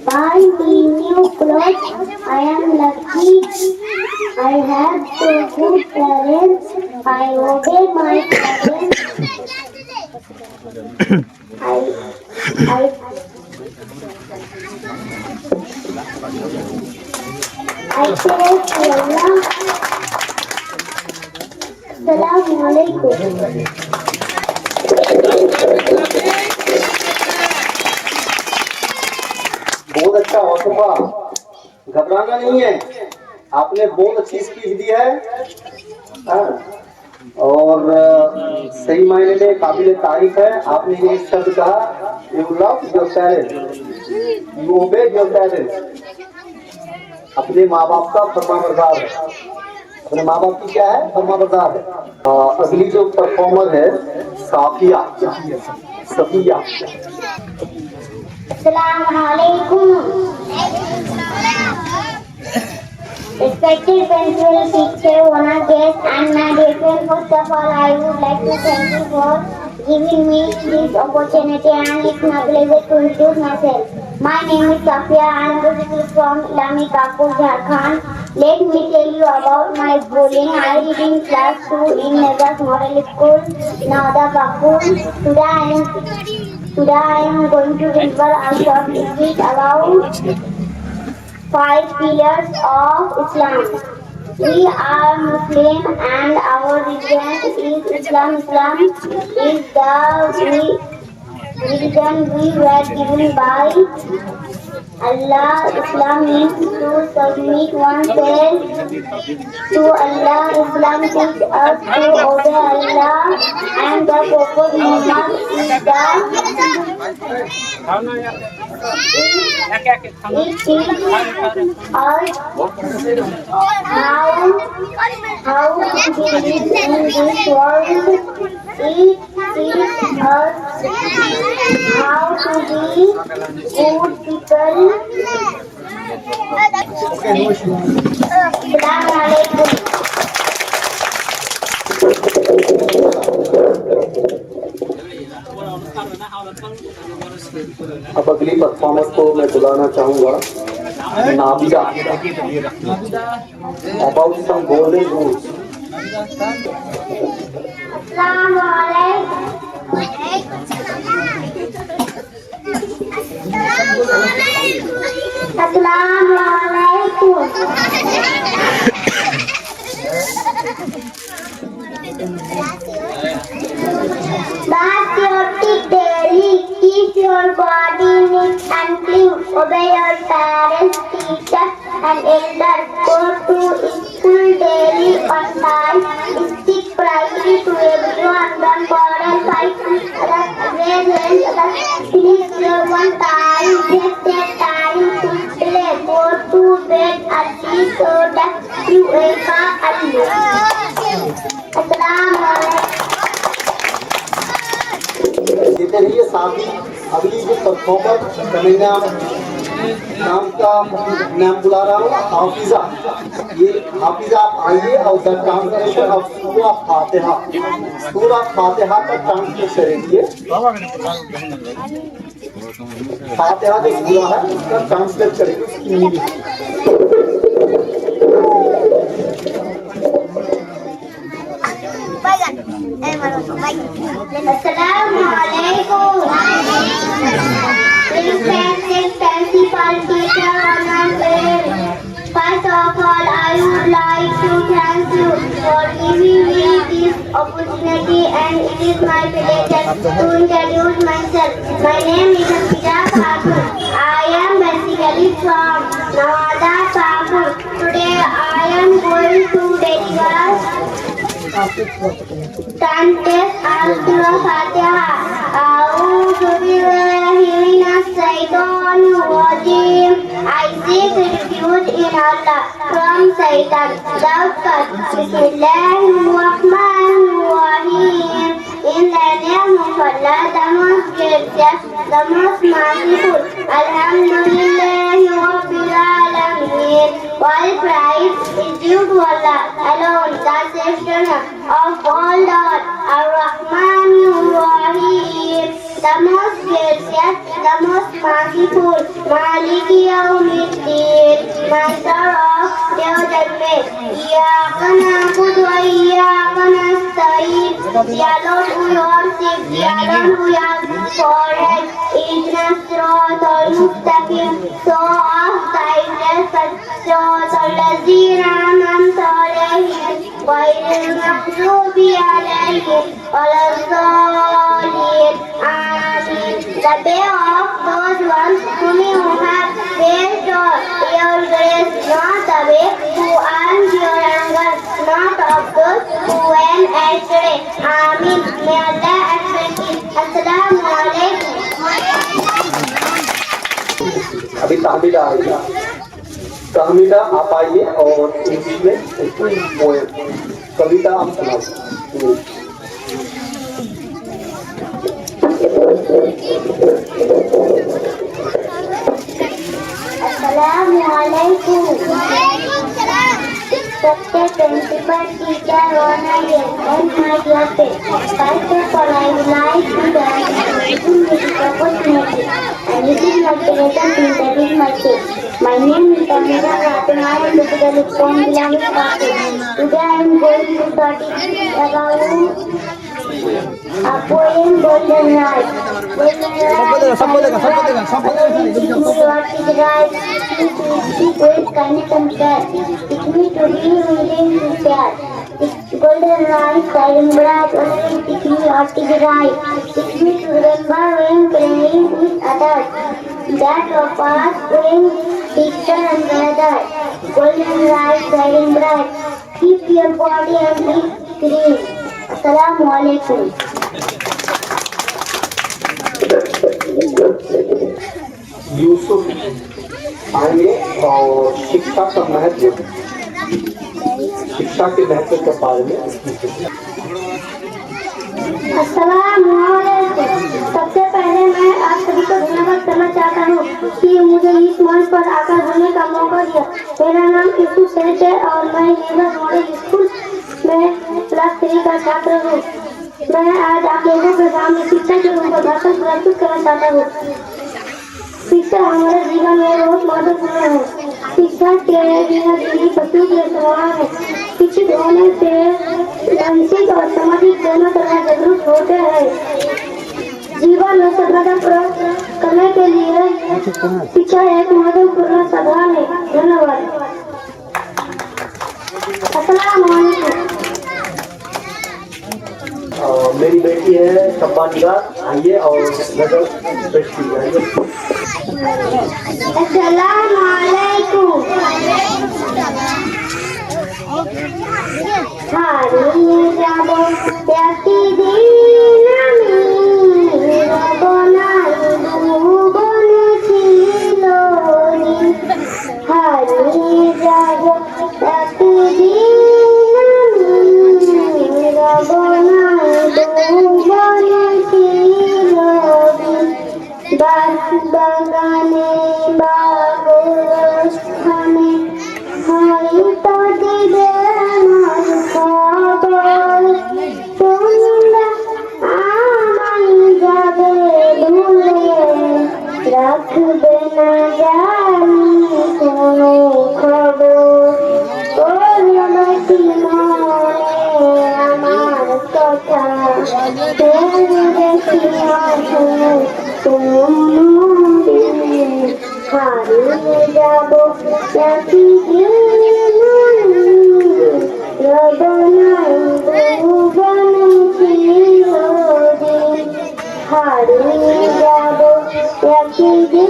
Buy me new clothes. I am lucky. I have so good parents. I obey my parents. I pray to Allah. Assalamu alaikum. बहुत अच्छा हौसला, घबराना नहीं है। आपने बहुत अच्छी speech दी है और सही मायने में काबिल तारीफ है। आपने ये शब्द कहा, you love your parents, you ओबे योर पेरेंट्स। अपने माँ बाप का फरमाबरदार है। अपने माँ बाप की क्या है? फरमाबरदार है। अगली जो परफॉर्मर है Safia. Assalamu alaikum. Respected principal, teacher, honor guest, and my dear friend, first of all, I would like to thank you for giving me this opportunity, and it's my pleasure to introduce myself. My name is Safia, and I'm visiting from Islamic Kapur, Jharkhand. Let me tell you about my schooling. I read in class 2 in Nazas Model School, Nada Kapur. Today I am going to deliver a short speech about 5 pillars of Islam. We are Muslim and our religion is Islam. Islam is the religion we were given by Allah. Islam means to submit oneself to Allah. Islam teaches us to obey Allah, and the Prophet Muhammad is the it teaches us how to live in this world. It teaches us how to be good people. Assalamu alaikum. अब अगली performance को मैं बुलाना चाहूंगा नाबिदा। About some golden rules. Assalamu alaikum. Assalamu alaikum. Brush your teeth daily. Keep your body neat and clean. Obey your parents, teachers, and elders. Go to school daily on time. Speak politely to everyone. Don't quarrel, fight with others, raise others. Finish your one time. Just take time to play. Go to bed early so that you wake up early. Assalamu alaikum. देते रहिए साथ ही अगली जो performer कमीना नाम बुला रहा हूँ हाफिजा। ये हाफिजा आप आइए और द ट्रांसलेशन ऑफ सूरा फातिहा का ट्रांसलेट करेंगे। फातिहा जो सूरा है उसका ट्रांसलेट करेंगे, उसकी meaning. Assalamu alaikum. Respected principal, teacher, and parents. First of all, I would like to thank you for giving me this opportunity, and it is my pleasure to introduce myself. My name is Safia Kapur. I am basically from Nawada Kapur. Today I am going to deliver Tantes Al-Surah Fatiha. A'udhu billahi minas shaitanir rajim. I seek refuge in Allah from Satan. Bismillahirrahmanirrahim. In the name of Allah, the most gracious, the most merciful. Alhamdulillahi Rabbil Alameen. All praise is due to Allah alone, the sustainer of all Lord, Ar-Rahman Ar-Rahim. The most gracious, the most merciful, Maliki Yawmiddin, Master of Day of Judgment. Iyyaka na'budu wa iyyaka nasta'in. The Lord who worship, the Lord who has forehead, Ihdinas siratal mustaqim. So of guidance, siratal ladzina an'amta alayhim, ghayril maghdubi alayhim waladdallin. Amin. The way of those ones whom you have raised your grace, not the way who earned your anger, not of those who went astray. Amin. May Allah accept it. Assalamu alaikum. अभी तहमीदा आएगा। तहमीदा आप आइए और English में poem कविता आप सुनाओ। Assalamu alaikum. सबसे principal teacher होना ये and my dear parents. First of all, I would like to thank you for this opportunity and it is my pleasure to introduce myself. My name is Tamira Ratna. I am basically from Islamic Party. Today I am going to study about a poem Golden Rice. Golden Rice. Poet kindness and care. Teach me to be willing to share. Golden rice, shining bright, only teach me what is right. Teach me to remember when playing with others. That of past when teacher and brother. Golden rice, shining bright. Keep your body and be clean. Assalamu alaikum. Yusuf आएंगे और शिक्षा का महत्व, शिक्षा के महत्व के बारे में। अस्सलामुअलैकुम। सबसे पहले मैं आप सभी को धन्यवाद करना चाहता हूँ कि मुझे इस मंच पर आकर बोलने का मौका दिया। मेरा नाम यूसुफ सैयद है और मैं यूनिवर्स मॉडल स्कूल में क्लास 3 का छात्र हूँ। मैं आज आप लोगों के सामने शिक्षा के ऊपर भाषण प्रस्तुत करना चाहता हूँ। शिक्षा हमारे जीवन में बहुत महत्वपूर्ण है। शिक्षा के बिना जिंदगी पशु के समान है। शिक्षित होने से मानसिक और सामाजिक दोनों तरह जागरूक होते हैं। जीवन में सफलता प्राप्त करने के लिए शिक्षा एक महत्वपूर्ण साधन है। धन्यवाद। अस्सलाम वालेकुम। मेरी बेटी है शब्बा निगार, आइए और नजर पेश कीजिए। अस्सलामु अलैकुम। हारिए जाबो प्यासी दिन আমি রবনাই দুবনে ছিলো হারিয়ে যাবো প্যাসি দিন আমি রবনাই দুবনে ছিলো বাগানে বাগস্থানে হয়তো দিবে আমার খবর তোমরা আমায় যাবে ভুলে রাখবে না জানি কোনো খবর করবাটি মনে আমার কথা দেখি হারিয়ে যাবো রবনাই ভুবনে চিরদিন হারিয়ে যাবো একদিন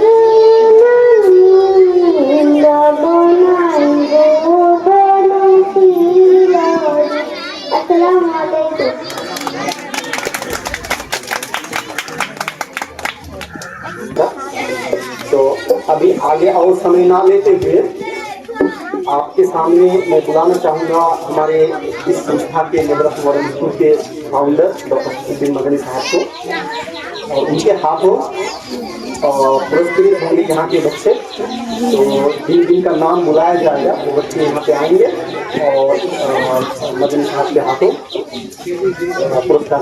রবনাই ভুবনে চিরদিন। আসসালামু আলাইকুম। तो अभी आगे और समय ना लेते हुए आपके सामने मैं बुलाना चाहूँगा हमारे इस संस्था के निवृत्त मॉडल स्कूल के फाउंडर डॉक्टर शफीउद्दीन मदनी साहब को, और उनके हाथों पुरस्कृत होंगे यहाँ के बच्चे। तो जिन का नाम बुलाया जाएगा वो बच्चे यहाँ पे आएंगे और मदनी साहब के हाथों पुरस्कार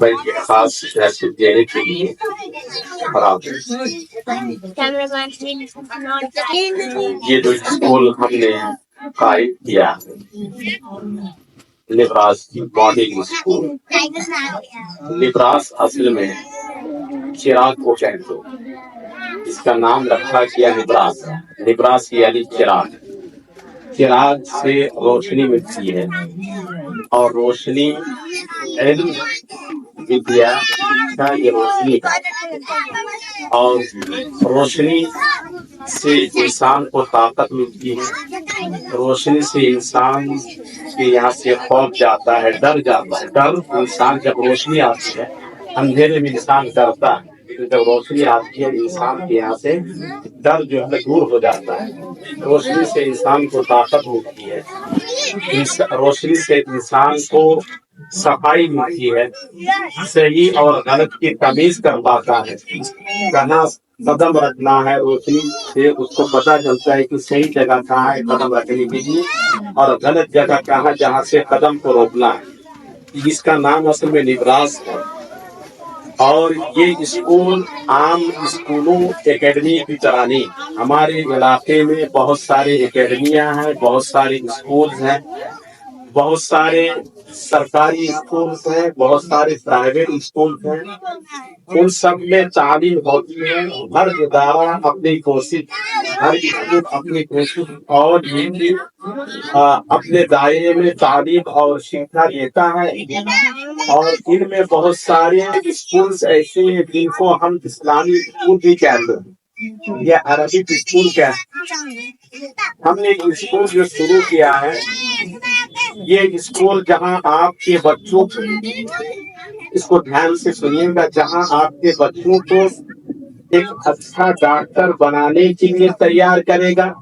भाई खास हैसियत देने के लिए ये जो स्कूल हमने कायम किया लिब्रास मॉडलिंग स्कूल, लिब्रास असल में चिराग को कहते, इसका नाम रखा गया लिब्रास। लिब्रास यानी चिराग, चिराग से रोशनी मिलती है और रोशनी इल्म विद्या का ये रोशनी है, और रोशनी से इंसान को ताकत मिलती है, रोशनी से इंसान के यहाँ से खौफ जाता है, डर जाता है। डर इंसान जब रोशनी आती है, अंधेरे में इंसान डरता है, लेकिन जब रोशनी आती है इंसान के यहाँ से डर जो है दूर हो जाता है। रोशनी से इंसान को ताकत मिलती है, रोशनी से इंसान को सफाई मिलती है, सही और गलत की तमीज कर पाता है, कहाँ कदम रखना है। रोशनी से उसको पता चलता है कि सही जगह कहाँ है कदम रखने के लिए और गलत जगह कहाँ जहाँ से कदम को रोकना है। इसका नाम असल में लिब्रास है। और ये स्कूल आम स्कूलों एकेडमी की तरह नहीं, हमारे इलाके में बहुत सारे एकेडमियां हैं, बहुत सारे स्कूल्स हैं, बहुत सारे सरकारी स्कूल्स हैं, बहुत सारे प्राइवेट स्कूल्स हैं। उन सब में तालीम होती है, हर इदारा अपनी कोशिश, हर स्कूल अपनी कोशिश और ये भी अपने दायरे में तालीम और शिक्षा देता है। और इनमें बहुत सारे स्कूल्स ऐसे हैं जिनको हम इस्लामी स्कूल भी कहते हैं या अरबिक स्कूल कहते हैं। हमने स्कूल जो शुरू किया है, ये स्कूल जहां आपके बच्चों को, इसको ध्यान से सुनिएगा, जहां आपके बच्चों को एक अच्छा डॉक्टर बनाने के लिए तैयार करेगा,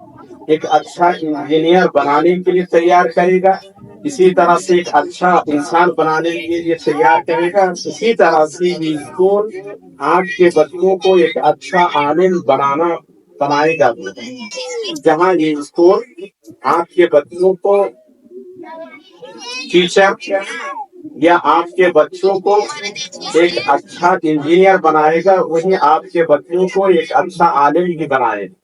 एक अच्छा इंजीनियर बनाने के लिए तैयार करेगा, इसी तरह से एक अच्छा इंसान बनाने के लिए तैयार करेगा। इसी तरह से ये स्कूल आपके बच्चों को एक अच्छा आलिम बनाएगा। जहाँ ये स्कूल आपके बच्चों को टीचर या आपके बच्चों को एक अच्छा इंजीनियर बनाएगा, वहीं आपके बच्चों को एक अच्छा आलिम भी बनाएगा।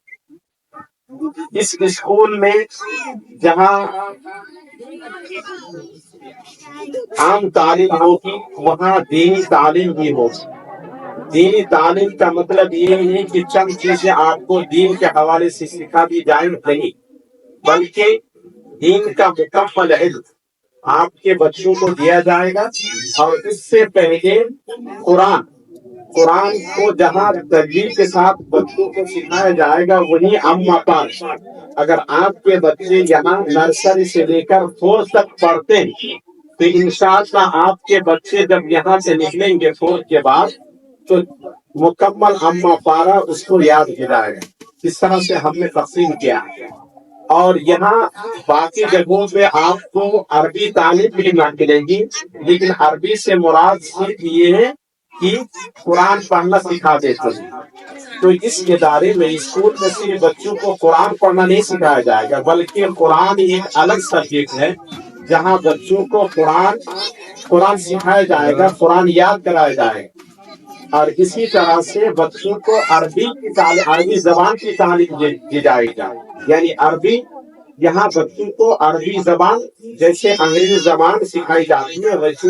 इस स्कूल में जहाँ आम तालीम होगी, वहाँ दीनी तालीम भी होगी। दीनी तालीम का मतलब ये नहीं कि चंद चीजें आपको दीन के हवाले से सिखा दी जाए, नहीं, बल्कि दीन का मुकम्मल इल्म आपके बच्चों को दिया जाएगा। और इससे पहले कुरान को जहाँ तजवीज के साथ बच्चों को सिखाया जाएगा, वही अम्मा पार। अगर आपके बच्चे यहाँ नर्सरी से लेकर 4 तक पढ़ते हैं, तो इंशाअल्लाह आपके बच्चे जब यहाँ से निकलेंगे 4 के बाद, तो मुकम्मल अम्मा पारा उसको याद दिलाएगा। इस तरह से हमने तकसीम किया। और यहाँ बाकी जगहों पे आपको अरबी तालीम भी मिलेगी, लेकिन अरबी से मुराद सिर्फ ये है कि कुरान पढ़ना सिखा देते हैं। तो इस इदारे में, स्कूल में सिर्फ बच्चों को कुरान पढ़ना नहीं सिखाया जाएगा, बल्कि कुरान एक अलग सब्जेक्ट है जहाँ बच्चों को कुरान सिखाया जाएगा, कुरान याद कराया जाएगा। और इसी तरह से बच्चों को अरबी जबान की तालीम दी जाएगी। यानी अरबी, यहाँ बच्चों को अरबी जबान जैसे अंग्रेजी जबान सिखाई जाती है, वैसे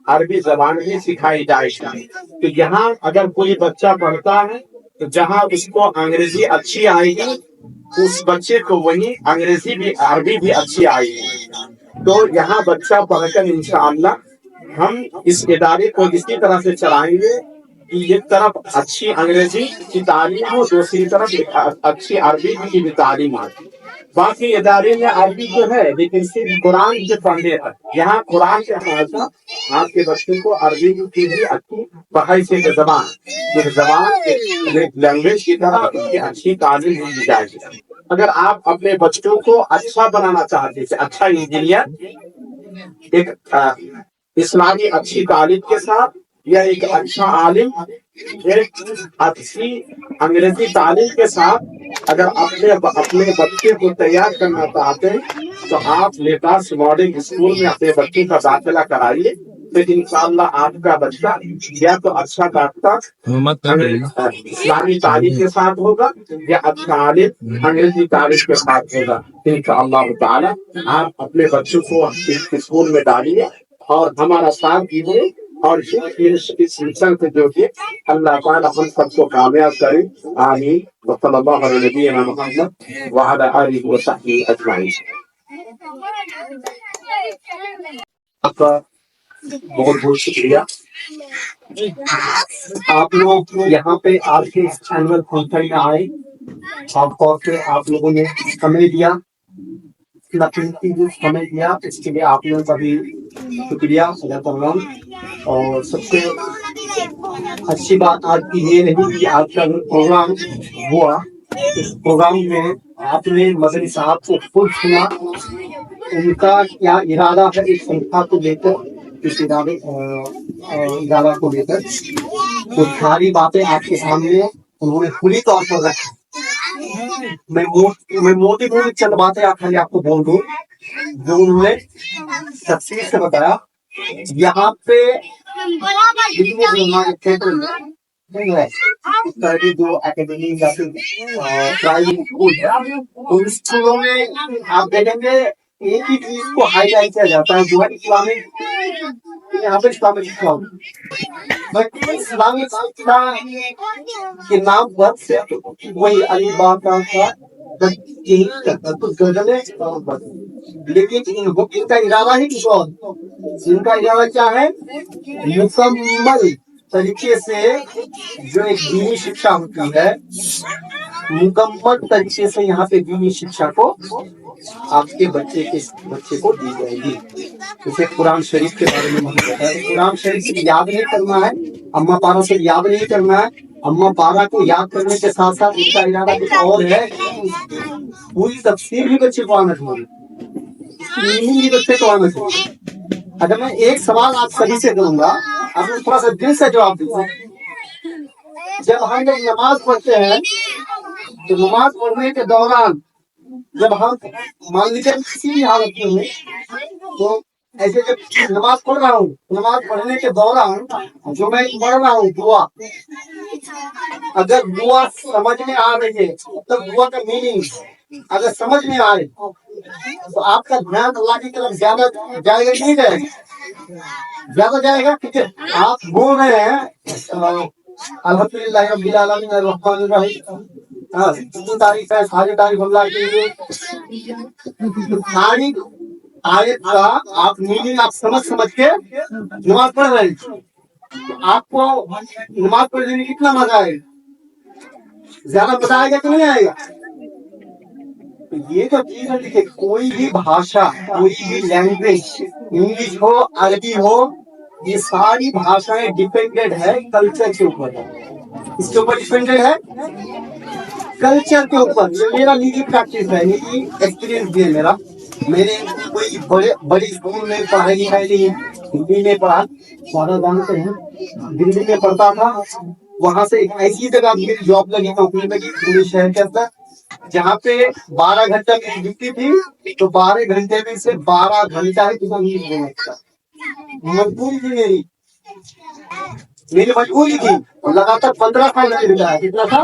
अरबी जबान भी सिखाई जाएगी। तो यहाँ अगर कोई बच्चा पढ़ता है, तो जहाँ उसको अंग्रेजी अच्छी आएगी, उस बच्चे को वही अंग्रेजी भी अरबी भी अच्छी आएगी। तो यहाँ बच्चा पढ़कर इंशाअल्लाह हम इस इदारे को इसी तरह से चलाएंगे कि एक तरफ अच्छी अंग्रेजी की तालीम हो, दूसरी तरफ अच्छी अरबी की भी तालीम आती। बाकी इदारे में अरबी जो है लेकिन सिर्फ कुरान जो पढ़ने तक, यहाँ कुरान के हमेशा आपके बच्चे को अरबी की भी अच्छी पढ़ाई से जबान एक लैंग्वेज की तरह उसकी अच्छी तालीम दी जाएगी। अगर आप अपने बच्चों को अच्छा बनाना चाहते हैं, अच्छा इंजीनियर, एक इस्लामी अच्छी तालीम के साथ, या एक अच्छा आलिम, एक अच्छी अंग्रेजी तालीम के साथ अगर अपने बच्चे को तैयार करना चाहते हैं तो आप लेटास मॉडर्न स्कूल में अपने बच्चे का दाखिला कराइए। तो इंशाअल्लाह आपका बच्चा या तो अच्छा डॉक्टर इस्लामी तालीम के साथ होगा या अच्छा आलिम अंग्रेजी तालीम के साथ होगा। इंशाअल्लाह ताला आप अपने बच्चों को इस स्कूल में डालिए और हमारा साथ दीजिए और इस मिशन से जो कि अल्लाह ताला हम सबको कामयाब करे। आमीन। सल्लल्लाहु अलैहि मुहम्मद व अला आलिहि व सहबिहि अजमाइन। आपका बहुत बहुत शुक्रिया। आप लोग यहाँ पे आज के इस एनुअल फंक्शन में आए, खासतौर पे आप लोगों ने समय दिया, इतना कीमती समय दिया, इसके लिए आप लोगों का भी शुक्रिया अदा कर रहा हूँ। और सबसे अच्छी बात आज की ये रही कि आज का प्रोग्राम हुआ, इस प्रोग्राम में आपने मदनी साहब को खुद सुना, उनका क्या इरादा है इस संस्था को लेकर, इस इरादा को लेकर तो सारी बातें आपके सामने उन्होंने खुली तौर पर रखी। मैं मोटी चंद बातें खाली आपको बोल दूं जो उन्होंने तफसील से बताया। यहाँ पे जितने जो एकेडमी या फिर प्राइवेट स्कूल है, उन स्कूलों में आप देखेंगे एक ही चीज को हाईलाइट किया जाता है जो है इस्लामिक, यहाँ पे इस्लामिक शिक्षा होगी। इस्लामिक शिक्षा के नाम पर से वही अली बाबा का लेकिन इनका इरादा ही कुछ और, इनका इरादा क्या है, मुकम्मल तरीके से जो एक दीनी शिक्षा होती है, मुकम्मल तरीके से यहाँ पे दीनी शिक्षा को आपके बच्चे को दी जाएगी। जैसे कुरान शरीफ के बारे में हमने बताया, कुरान शरीफ से याद नहीं करना है, अम्मा पारा से याद नहीं करना है। अम्मा पारा को याद करने के साथ साथ इसका इरादा कुछ और है, पूरी तफसीर भी बच्चे को आना चाहिए, भी बच्चे को आना चाहिए। अगर मैं एक सवाल आप सभी से करूंगा, आपने थोड़ा सा दिल से जवाब दीजिए। जब हम लोग नमाज पढ़ते हैं तो नमाज पढ़ने के दौरान जब हम मान लीजिए किसी भी हालत में तो ऐसे जब नमाज पढ़ रहा हूँ, नमाज पढ़ने के दौरान जो मैं पढ़ रहा हूँ दुआ, अगर दुआ समझ में आ रही है तब दुआ का मीनिंग अगर समझ में आए तो आपका ध्यान अल्लाह की तरफ ज्यादा जाएगा, नहीं जाएगा, ज्यादा जाएगा। ठीक है, आप बोल रहे हैं अल्हम्दुलिल्लाह रब्बिल आलमीन अर्रहमानिर रहीम, तारीफ है, सारी तारीफ अल्लाह की है, सारी आयत का आप मीनिंग आप समझ के नमाज पढ़ रहे हैं, तो आपको नमाज पढ़ने में कितना मजा आएगा, ज्यादा मजा आएगा कि नहीं आएगा। ये तो चीज है, देखिए कोई भी भाषा, कोई भी लैंग्वेज, इंग्लिश हो अरबी हो, ये सारी भाषाएं डिपेंडेड है कल्चर के ऊपर। इसके ऊपर डिपेंडेड है कल्चर के ऊपर। ये मेरा निजी प्रैक्टिस है, निजी एक्सपीरियंस भी है मेरा। मैंने कोई बड़े स्कूल में पढ़ाई लिखाई नहीं, हिंदी में पढ़ा, सारा जानते हैं, दिल्ली में पढ़ता था। वहां से एक ऐसी जगह मेरी जॉब लगी, कंपनी लगी पूरे शहर के अंदर, जहाँ पे 12 घंटा की ड्यूटी थी, तो 12 घंटे में से 12 घंटा ही मजबूरी थी मेरी मजबूरी थी। लगातार 15 साल मैंने बिताया। कितना था?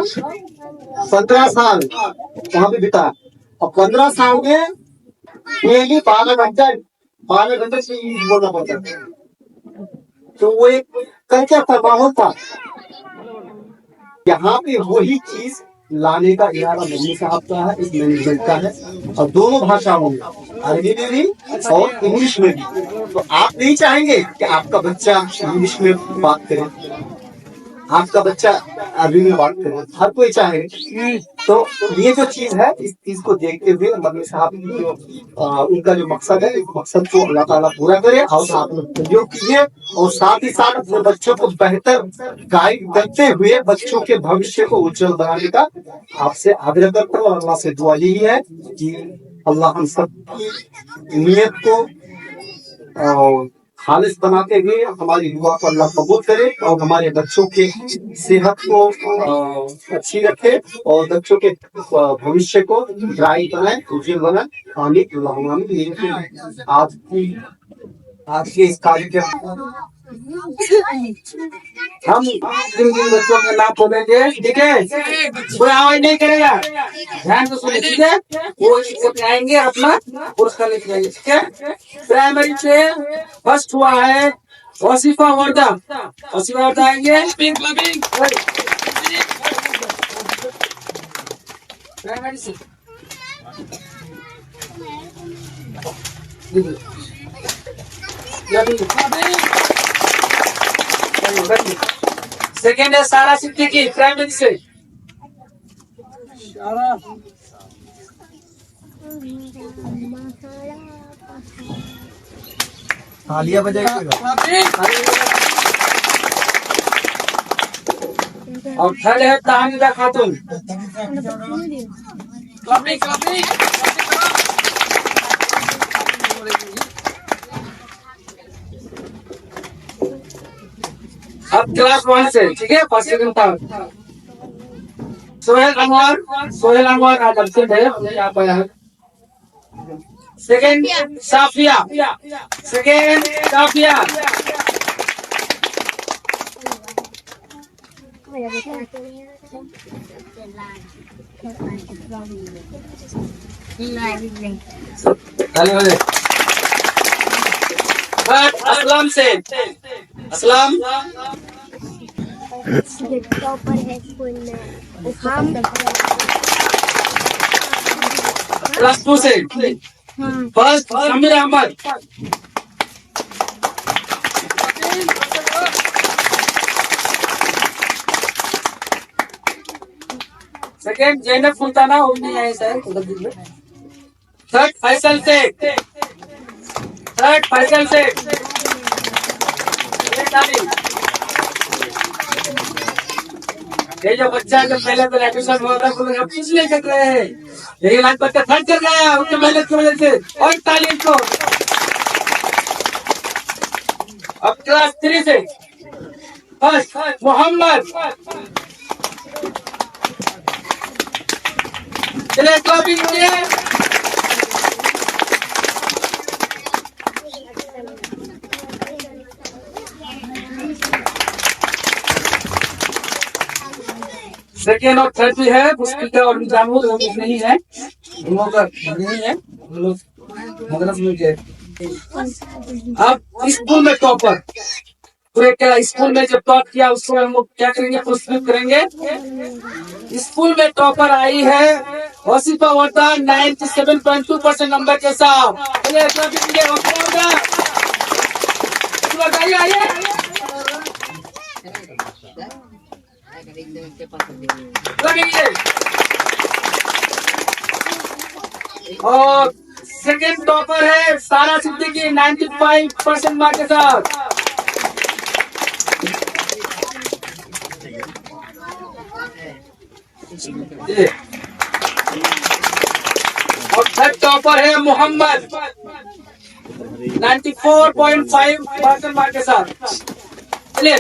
15 साल वहां पे बिताया। और 15 साल में डेली 12 घंटे से बोलना पड़ता था। तो वो एक कल्चर था, माहौल था। यहाँ पे वही चीज लाने का इरादा मौलवी साहब का है, इस मैनेजमेंट का है, और दोनों भाषाओं में, अरबी में भी और इंग्लिश में भी। तो आप नहीं चाहेंगे कि आपका बच्चा इंग्लिश में बात करे, आपका बच्चा अभी में बात करे, हर कोई चाहे। तो ये जो चीज है, इस चीज को देखते हुए मदनी साहब की जो उनका जो मकसद है, इस मकसद को अल्लाह ताला पूरा करे और आप लोग सहयोग कीजिए, और साथ ही साथ अपने बच्चों को बेहतर गाइड करते हुए बच्चों के भविष्य को उज्जवल बनाने का आपसे आग्रह करता हूँ। और अल्लाह से दुआ यही है कि अल्लाह हम सबकी नीयत को खालिस बनाते हुए हमारी दुआ को अल्लाह कबूल करे, और हमारे बच्चों के सेहत को अच्छी रखे, और बच्चों के भविष्य को ब्राइट बनाए, उज्जवल बनाए। आमीन अल्लाहुम्मा आमीन। आज के इस कार्यक्रम हम जिन बच्चों का नाम बोलेंगे, ठीक है, कोई आवाज नहीं करेगा, ध्यान से सुनिए, ठीक है। वो इसको आएंगे, अपना पुरस्कार लेके जाएंगे, ठीक है। प्राइमरी से फर्स्ट हुआ है वसीफा वर्दा, वसीफा वर्दा आएंगे। प्राइमरी से सेकेंड है सारा सिद्दीकी, प्राइमरी से। तालियां बजाइएगा। और थर्ड है तहानिदा खातून। अब क्लास 1 से, ठीक है, first second third. Sohail Anwar आज एब्सेंट है, यहाँ पर है। सेकेंड साफिया, असलम से, असलम टॉपर है स्कूल में। हम क्लास 2 से फर्स्ट समीर अहमद, सेकेंड जैनब सुल्ताना, वो नहीं आए सर। थर्ड फैसल शेख, ये जो बच्चा जब पहले तो एडमिशन हुआ था, कुछ नहीं कर रहे हैं, यही लाख बच्चा थर्ड कर गया उनकी मेहनत की वजह से, और तालीम को। अब क्लास 3 से फर्स्ट मोहम्मद, चलिए क्लबिंग करिए। सेकेंड और थर्ड भी है, मुश्किल और जामुन नहीं है, हम लोग का नहीं है, हम लोग मदरस में गए। अब स्कूल में टॉपर, पूरे स्कूल में जब टॉप किया उसको हम लोग क्या करेंगे, पुरस्कृत करेंगे। स्कूल में टॉपर आई है वसीफा वर्दा 97.2% नंबर के साथ। चलिए और सेकेंड टॉपर है सारा सिद्दीकी 95% मार्क के साथ। और थर्ड टॉपर है मोहम्मद 94.5% मार्क के साथ। चलिए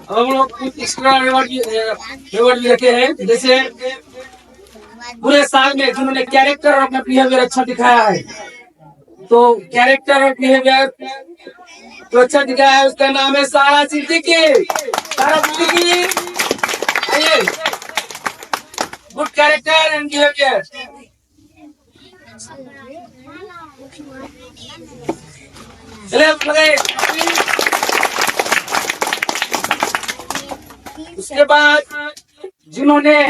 अब हम लोग कुछ एक्स्ट्रा रिवॉर्ड भी रखे हैं, जैसे पूरे साल में जिन्होंने कैरेक्टर और अपना बिहेवियर अच्छा दिखाया है, तो कैरेक्टर और बिहेवियर तो अच्छा दिखाया है, उसका नाम है सारा सिद्दीकी। आइए, गुड कैरेक्टर एंड बिहेवियर। चलिए उसके बाद जिन्होंने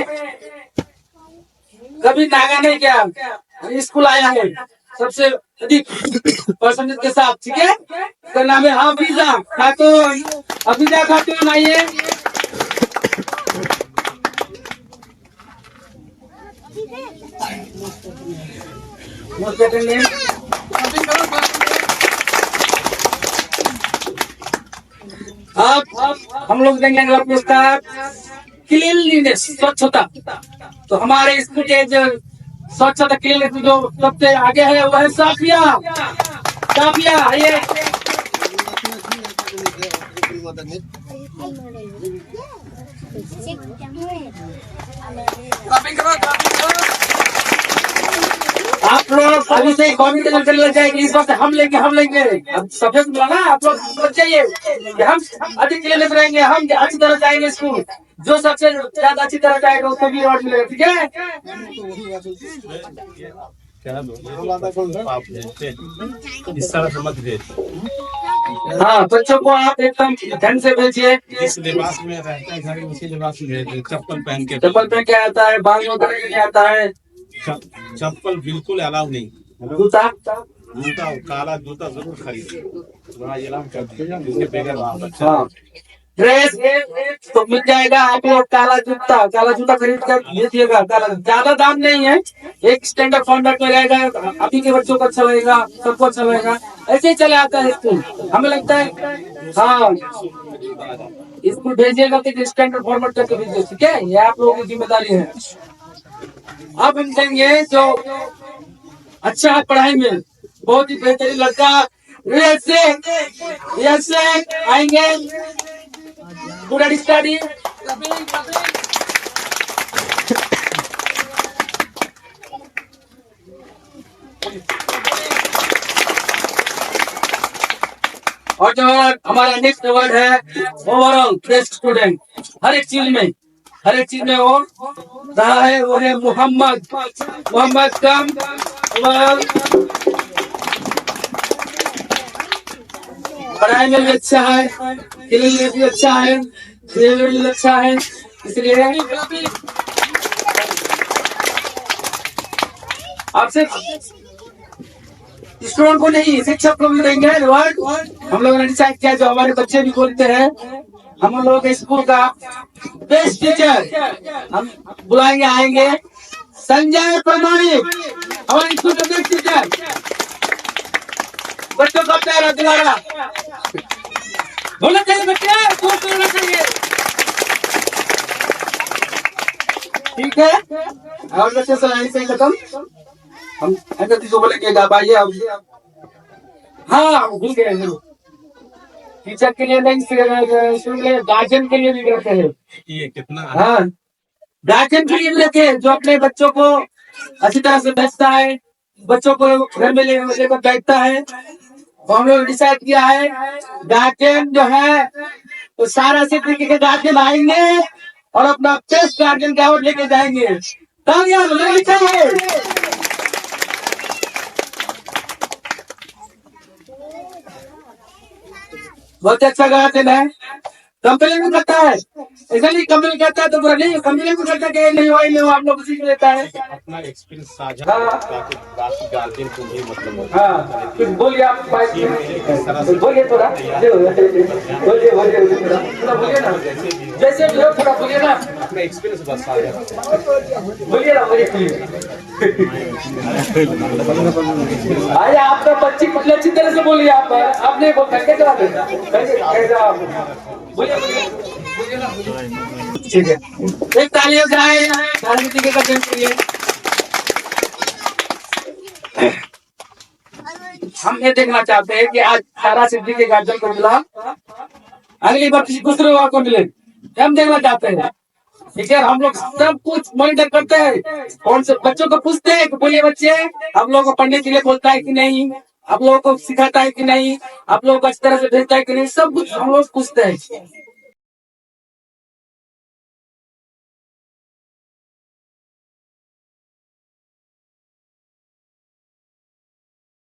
कभी नागा नहीं किया, स्कूल आया है, सबसे परसेंटेज के साथ, ठीक है। इसका नाम है हाफिजा खातून। हाफिजा खातून आइए। Most attendant. अब हम लोग देंगे अगला पुरस्कार क्लीनलीनेस, स्वच्छता। तो हमारे स्कूल के जो स्वच्छता क्लीनलीनेस जो सबसे आगे है वो है साफिया। साफिया आइए। आप लोग अभी से कॉम्पिटिशन चलने लग जाएगी। इस बार से हम लेंगे अब सफेद मिला ना, आप लोग सोच जाइए कि हम अधिक क्लीनलीनेस रहेंगे, हम अच्छी तरह जाएंगे स्कूल। जो सबसे ज्यादा अच्छी तरह जाएगा उसको भी अवार्ड मिलेगा, ठीक है। इस तरह से मत भेज। हाँ, बच्चों को आप एकदम ढंग से भेजिए। इस लिबास में रहता है घर में, उसी लिबास में भेज। चप्पल पहन के, चप्पल पहन के आता है, बाल में उतर के आता है। चप्पल बिल्कुल अलाउ नहीं। जूता जूता, काला जूता जरूर खरीदे, वहाँ एलान कर दिया जिसके बगैर वहाँ बच्चा। हाँ, ड्रेस तो मिल जाएगा। आप लोग काला जूता खरीद कर भेजिएगा। काला ज्यादा दाम नहीं है, एक स्टैंडर्ड फॉर्मेट में रहेगा। अभी के बच्चों को अच्छा लगेगा, सबको अच्छा लगेगा। ऐसे ही चले आता है स्कूल, हमें लगता है। हाँ, स्कूल भेजिएगा तो स्टैंडर्ड फॉर्मेट करके भेजिए, ठीक है। ये आप लोगों की जिम्मेदारी है। अब हम देंगे जो अच्छा है पढ़ाई में, बहुत ही बेहतरीन लड़का आएंगे। पूरा स्टडी और जो हमारा नेक्स्ट अवार्ड है ओवरऑल बेस्ट स्टूडेंट। हर एक चीज में वो रहा है, वो है मोहम्मद कम। पढ़ाई में भी अच्छा है, खेलने में भी अच्छा है, खेलने में भी अच्छा है। इसलिए आपसे स्टूडेंट को नहीं, शिक्षक को भी देंगे अवार्ड। हम लोगों ने डिसाइड किया जो हमारे बच्चे भी बोलते हैं, हम लोगों के स्कूल का बेस्ट टीचर हम बुलाएंगे, आएंगे संजय प्रमाणिक, हमारे स्कूल का बेस्ट टीचर। बच्चों का प्यारा दुलारा होना चाहिए, बच्चे होना चाहिए, ठीक है। और बच्चे सलाह से खत्म। हम को बोलेंगे आइए अब। हाँ, भूल गए जरूर। टीचर के लिए नहीं, गार्जियन के लिए भी रखे हैं। ये कितना? हाँ, गार्जियन के लिए भी रखे हैं, जो अपने बच्चों को अच्छी तरह से भेजता है, बच्चों को घर में लेकर बैठता है। तो हम लोग डिसाइड किया है गार्जियन जो है तो सारा सिटी के गार्जियन आएंगे और अपना बेस्ट गार्जियन का अवार्ड लेके जाएंगे। लिखा है बहुत अच्छा गार्जियन है। कंप्लेन भी करता है, ऐसा नहीं कंप्लेन करता है तो बुरा नहीं, कंप्लेन भी करता है नहीं हो आप लोग सीख लेता है। अपना एक्सपीरियंस साझा ताकि बाकी गार्जियन को भी मतलब हो। हाँ, कुछ बोलिए आप, बोलिए थोड़ा, बोलिए बोलिए ना, जैसे भी हो थोड़ा बोलिए ना, अपना एक्सपीरियंस बस साझा बोलिए ना, बोलिए। आइए, आपका बच्ची मतलब अच्छी तरह से बोलिए। आप नहीं बोल सकते, चला देना बोलिए ठीक है। एक तालियों कराए राजनीति के गठन के लिए। हम ये देखना चाहते हैं कि आज सारा सिद्धि के गार्जियन को मिला, अगली बार किसी दूसरे को मिले, हम देखना चाहते हैं, ठीक है। हम लोग सब कुछ मॉनिटर करते हैं, कौन से बच्चों को पूछते हैं कि बोलिए बच्चे आप लोगों को पढ़ने के लिए बोलता है कि नहीं, आप लोगों को सिखाता है कि नहीं, आप लोगों को अच्छी तरह से भेजता है कि नहीं, सब कुछ हम लोग पूछते हैं।